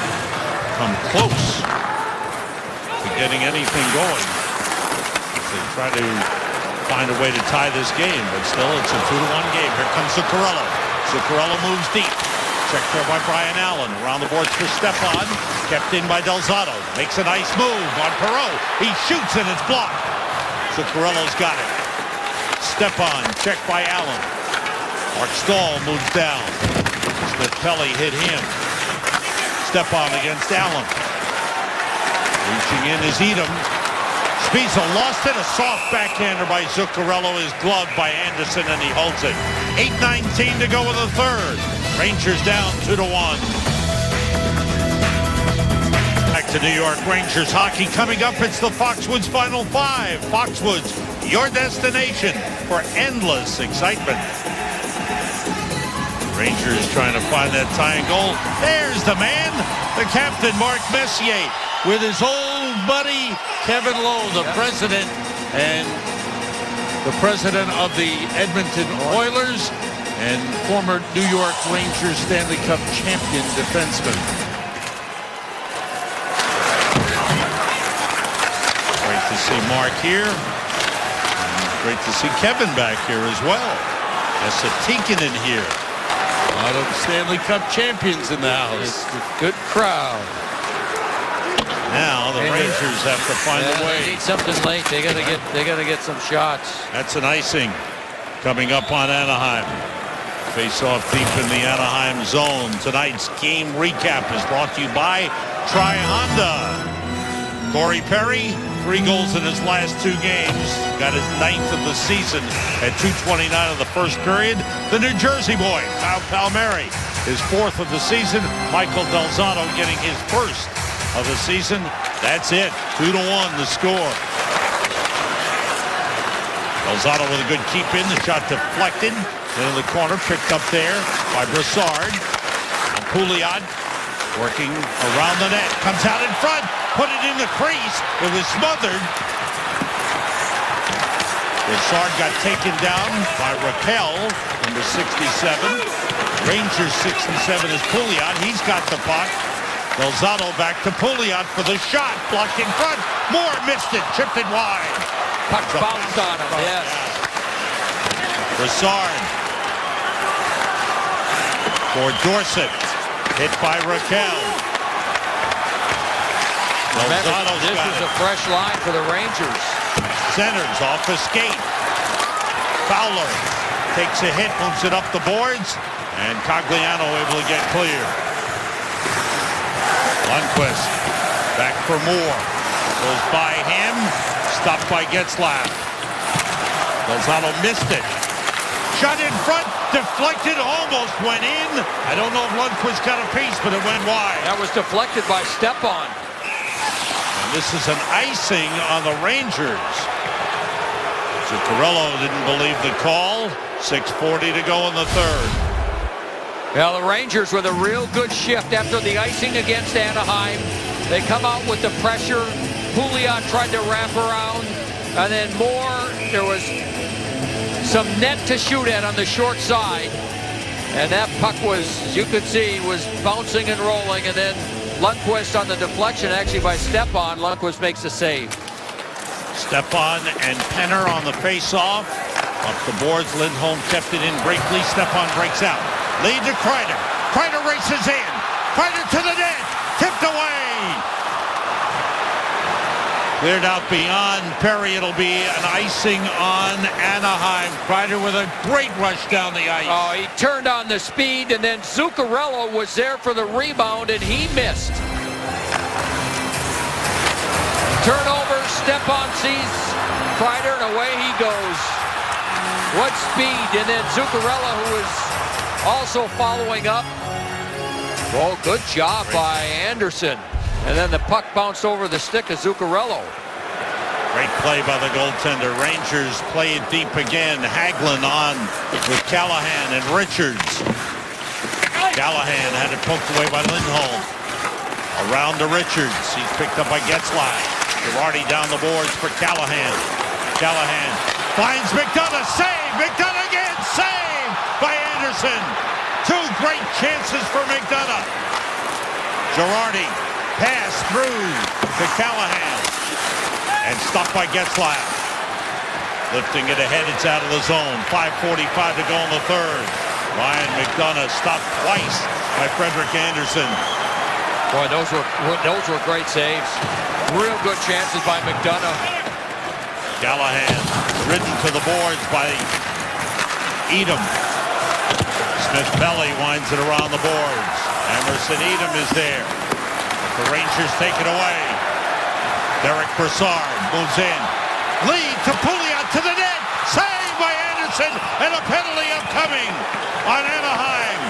come close to getting anything going. They try to find a way to tie this game, but still it's a 2-1 game. Here comes Zuccarello. Zuccarello moves deep. Checked there by Brian Allen. Around the boards for Stepan. Kept in by Delzato. Makes a nice move on Perreault. He shoots and it's blocked. Zuccarello's got it. Stepan checked by Allen. Mark Stahl moves down. Smith-Pelly hit him. Stepan against Allen. Reaching in is Edom. Spiza lost it. A soft backhander by Zuccarello is gloved by Anderson, and he holds it. 8:19 to go in the third. Rangers down 2-1. Back to New York Rangers hockey coming up. It's the Foxwoods Final Five. Foxwoods, your destination for endless excitement. Rangers trying to find that tying goal. There's the man, the captain, Mark Messier, with his old buddy Kevin Lowe, the president of the Edmonton Oilers and former New York Rangers Stanley Cup champion defenseman. Great to see Mark here. And great to see Kevin back here as well. Esa Tikkanen here. A lot of Stanley Cup champions in the house. It's a good crowd. Now the Rangers have to find a way. They need something late. They gotta get some shots. That's an icing coming up on Anaheim. Face off deep in the Anaheim zone. Tonight's game recap is brought to you by Tri Honda. Corey Perry, 3 goals in his last 2 games. Got his 9th of the season at 2:29 of the first period. The New Jersey boy, Kyle Palmieri, his 4th of the season. Michael Del Zotto getting his 1st of the season. That's it. 2-1 the score. Del Zotto with a good keep in. The shot deflected into the corner. Picked up there by Brassard. And Pouliot working around the net. Comes out in front. Put it in the crease. It was smothered. Brassard got taken down by Raquel, number 67. Rangers 67 is Pouliot. He's got the puck. Del Zotto back to Pouliot for the shot. Blocked in front. Moore missed it. Chipped it wide. Puck bounced on him. Yes. Brassard for Dorsett. Hit by Raquel. Remember, this is a fresh line for the Rangers. Centers off the skate. Fowler takes a hit, moves it up the boards, and Cogliano able to get clear. Lundqvist back for Moore. Goes by him. Stopped by Getzlaf. Del Zotto missed it. Shot in front. Deflected. Almost went in. I don't know if Lundqvist got a piece, but it went wide. That was deflected by Stepan. And this is an icing on the Rangers. Zuccarello didn't believe the call. 6:40 to go in the 3rd. Well, the Rangers with a real good shift after the icing against Anaheim. They come out with the pressure. Pouliot tried to wrap around, and then Moore, there was some net to shoot at on the short side, and that puck was, you could see, was bouncing and rolling, and then Lundqvist on the deflection, actually by Stepan. Lundqvist makes the save. Stepan and Penner on the face-off. Up the boards, Lindholm kept it in briefly. Stepan breaks out. Lead to Kreider. Kreider races in. Kreider to the net. Tipped away. Cleared out beyond Perry. It'll be an icing on Anaheim. Kreider with a great rush down the ice. Oh, he turned on the speed, and then Zuccarello was there for the rebound, and he missed. Turnover, Stepan sees Kreider, and away he goes. What speed, and then Zuccarello, who was also following up. Oh, good job by Anderson. And then the puck bounced over the stick of Zuccarello. Great play by the goaltender. Rangers play it deep again. Hagelin on with Callahan and Richards. Callahan had it poked away by Lindholm. Around to Richards. He's picked up by Getzlaf. Girardi down the boards for Callahan. Callahan finds McDonough. Save! McDonough again! Save by Anderson. 2 great chances for McDonough. Girardi. Pass through to Callahan. And stopped by Getzlaf. Lifting it ahead, it's out of the zone. 5:45 to go in the 3rd. Ryan McDonough stopped twice by Frederik Andersen. Boy, those were great saves. Real good chances by McDonough. Callahan ridden to the boards by Edom. Smith-Pelly winds it around the boards. Emerson Edom is there. The Rangers take it away. Derek Brassard moves in. Lead to Pouliot to the net. Saved by Anderson, and a penalty upcoming on Anaheim.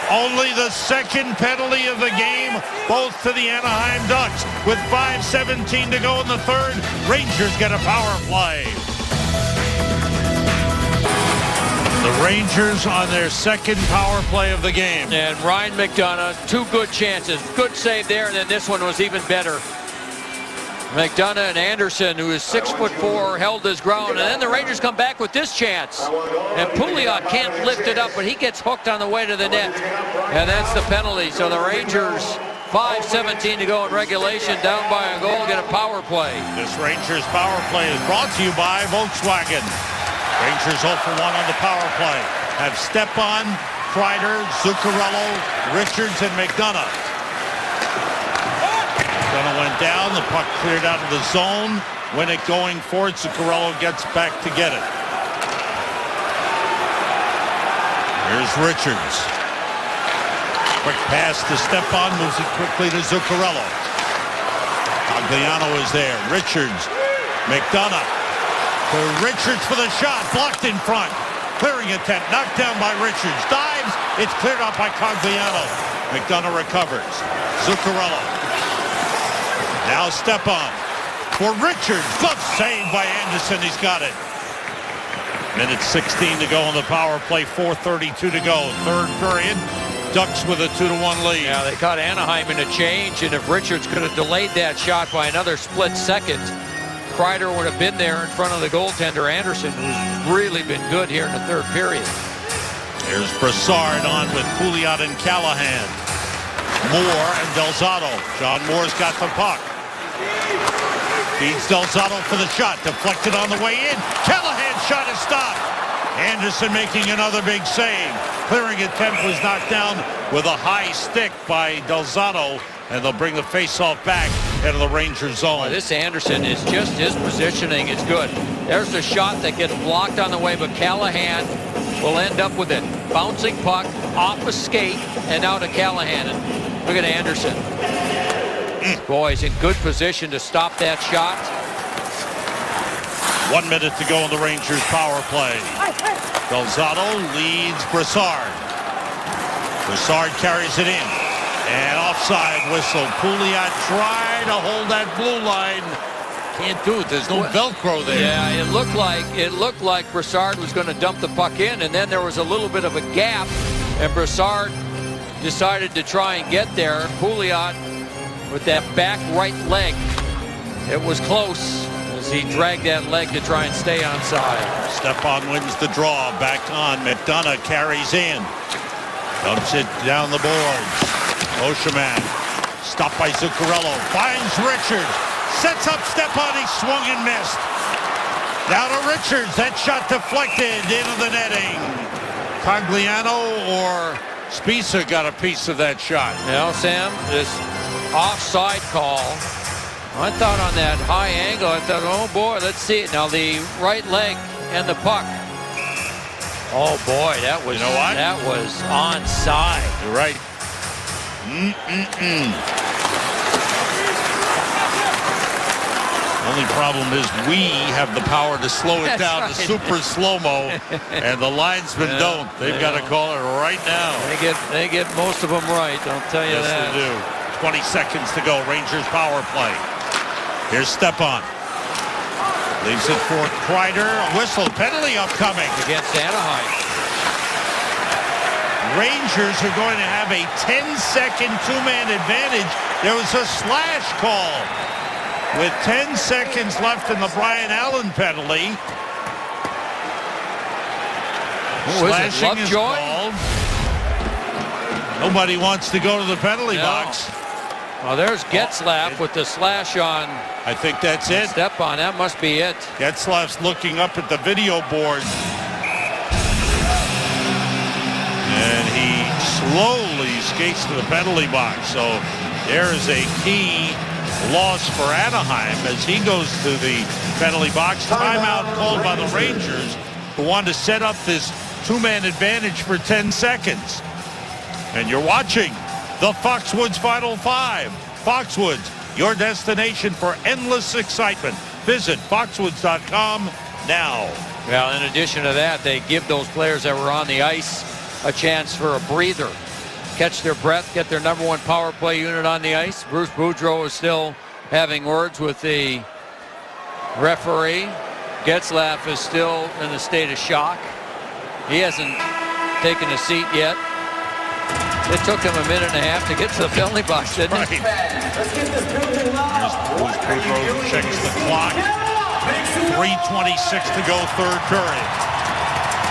Only the 2nd penalty of the game, both to the Anaheim Ducks. With 5:17 to go in the 3rd, Rangers get a power play. The Rangers on their second power play of the game. And Ryan McDonough, 2 good chances. Good save there, and then this one was even better. McDonough and Anderson, who is 6'4", held his ground, and then the Rangers come back with this chance. And Pouliot can't lift it up, but he gets hooked on the way to the net. And that's the penalty. So the Rangers, 5:17 to go in regulation, down by a goal, get a power play. This Rangers power play is brought to you by Volkswagen. Rangers 0 for 1 on the power play. Have Stepan, Kreider, Zuccarello, Richards, and McDonough. McDonough went down. The puck cleared out of the zone. When it going for it, Zuccarello gets back to get it. Here's Richards. Quick pass to Stepan. Moves it quickly to Zuccarello. Cagliano is there. Richards. McDonough. To Richards for the shot. Blocked in front. Clearing attempt. Knocked down by Richards. Dives. It's cleared out by Cagliano. McDonough recovers. Zuccarello. Now Stepan. For Richards. Glove save by Anderson. He's got it. Minute 16 to go on the power play. 4:32 to go. Third period. Ducks with a 2-1 lead. Yeah, they caught Anaheim in a change, and if Richards could have delayed that shot by another split second, Kreider would have been there in front of the goaltender, Anderson, who's really been good here in the third period. Here's Brassard on with Pouliot and Callahan. Moore and Delzato. John Moore's got the puck. Feeds Delzato for the shot. Deflected on the way in. Callahan's shot is stopped. Anderson making another big save. Clearing attempt was knocked down with a high stick by Delzato, and they'll bring the faceoff back into the Rangers zone. Well, this Anderson is just, his positioning is good. There's the shot that gets blocked on the way, but Callahan will end up with it. Bouncing puck off a skate and out to Callahan. And look at Anderson. Boy, he's in good position to stop that shot. 1 minute to go in the Rangers power play. Delzato leads Brassard. Brassard carries it in. And offside whistle. Pouliot tried to hold that blue line. Can't do it. There's no Velcro there. Yeah, it looked like Brassard was going to dump the puck in, and then there was a little bit of a gap, and Brassard decided to try and get there. Pouliot with that back right leg. It was close as he dragged that leg to try and stay onside. Stepan wins the draw. Back on. McDonough carries in. Dumps it down the boards. Oshman stopped by Zuccarello. Finds Richards. Sets up Stepan. He swung and missed. Now to Richards. That shot deflected into the netting. Cagliano or Spezza got a piece of that shot. Now, Sam, this offside call. I thought on that high angle, I thought, oh boy, let's see it. Now the right leg and the puck. Oh boy, that was, you know what? That was onside. You're right. Only problem is we have the power to slow it down to super slow-mo, and the linesmen don't. They've got to call it right now. They get most of them right, I'll tell you that. Yes, they do. 20 seconds to go. Rangers power play. Here's Stepan. Leaves it for Kreider. Whistle. Penalty upcoming. Against Anaheim. Rangers are going to have a 10-second two-man advantage. There was a slash call. With 10 seconds left in the Brian Allen penalty. Slashing is called. Nobody wants to go to the penalty box. Well, there's Getzlaf with the slash on. I think that's it. Stepan, that must be it. Getzlaf's looking up at the video board. And he slowly skates to the penalty box. So there is a key loss for Anaheim as he goes to the penalty box. Timeout called by the Rangers, who wanted to set up this two-man advantage for 10 seconds. And you're watching the Foxwoods Final Five. Foxwoods, your destination for endless excitement. Visit foxwoods.com now. Well, in addition to that, they give those players that were on the ice a chance for a breather. Catch their breath, get their number one power play unit on the ice. Bruce Boudreau is still having words with the referee. Getzlaf is still in a state of shock. He hasn't taken a seat yet. It took him a minute and a half to get to the penalty box, didn't it? Here's Boudreau checks the clock. 3:26 to go, third period.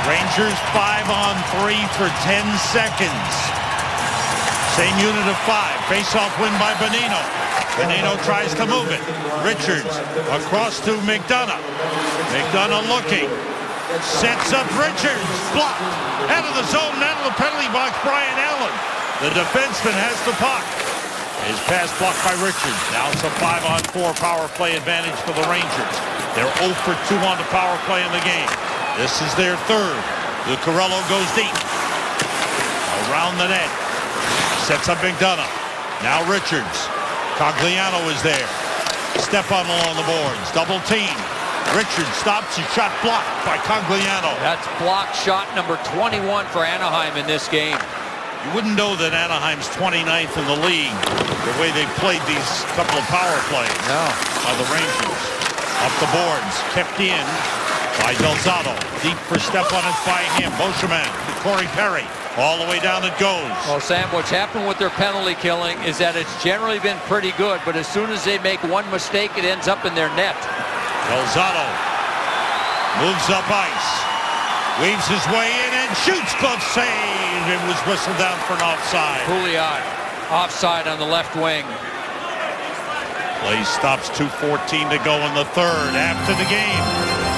Rangers 5-on-3 for 10 seconds. Same unit of 5. Face-off win by Bonino. Bonino tries to move it. Richards across to McDonough. McDonough looking. Sets up Richards. Blocked. Out of the zone, out of the penalty box, Brian Allen. The defenseman has the puck. His pass blocked by Richards. Now it's a 5-on-4 power play advantage for the Rangers. They're 0 for 2 on the power play in the game. This is their third. Zuccarello goes deep. Around the net. Sets up McDonough. Now Richards. Cogliano is there. Stepan along the boards. Double team. Richards stops his shot blocked by Cogliano. That's blocked shot number 21 for Anaheim in this game. You wouldn't know that Anaheim's 29th in the league the way they played these couple of power plays. No. By the Rangers. Up the boards. Kept in by Delzato. Deep for Stepan. It's by him. Beauchemin to Corey Perry. All the way down it goes. Well, Sam, what's happened with their penalty killing is that it's generally been pretty good, but as soon as they make one mistake, it ends up in their net. Delzato moves up ice. Weaves his way in and shoots. Glove save. It was whistled down for an offside. Pouliot offside on the left wing. Play stops. 2:14 to go in the third. After the game,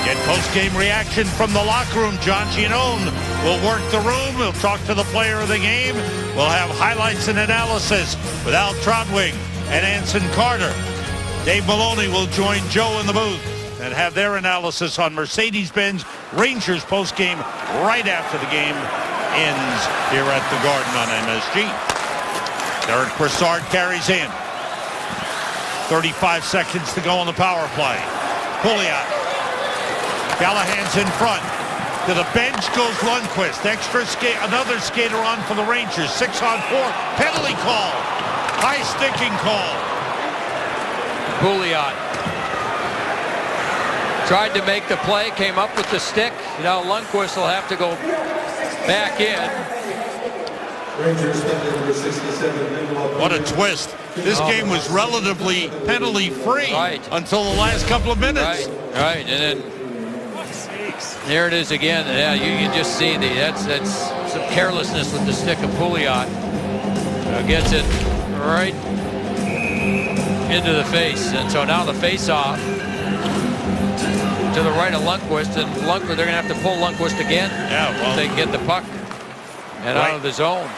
get post-game reaction from the locker room. John Giannone will work the room. We'll talk to the player of the game. We'll have highlights and analysis with Al Trotwing and Anson Carter. Dave Maloney will join Joe in the booth and have their analysis on Mercedes-Benz Rangers post-game right after the game ends here at the Garden on MSG. Derek Brassard carries in. 35 seconds to go on the power play. Pouliot. Callahan's in front. To the bench goes Lundqvist. Another skater on for the Rangers. 6-on-4. Penalty call. High sticking call. Pouliot tried to make the play, came up with the stick. Now Lundqvist will have to go back in. What a twist. This game was relatively penalty-free until the last couple of minutes. Right, and then there it is again. Yeah, you can just see that's some carelessness with the stick of Pouliot. Gets it right into the face, and so now the face-off to the right of Lundqvist, and they're going to have to pull Lundqvist again. Yeah, well, if they can get the puck and out of the zone.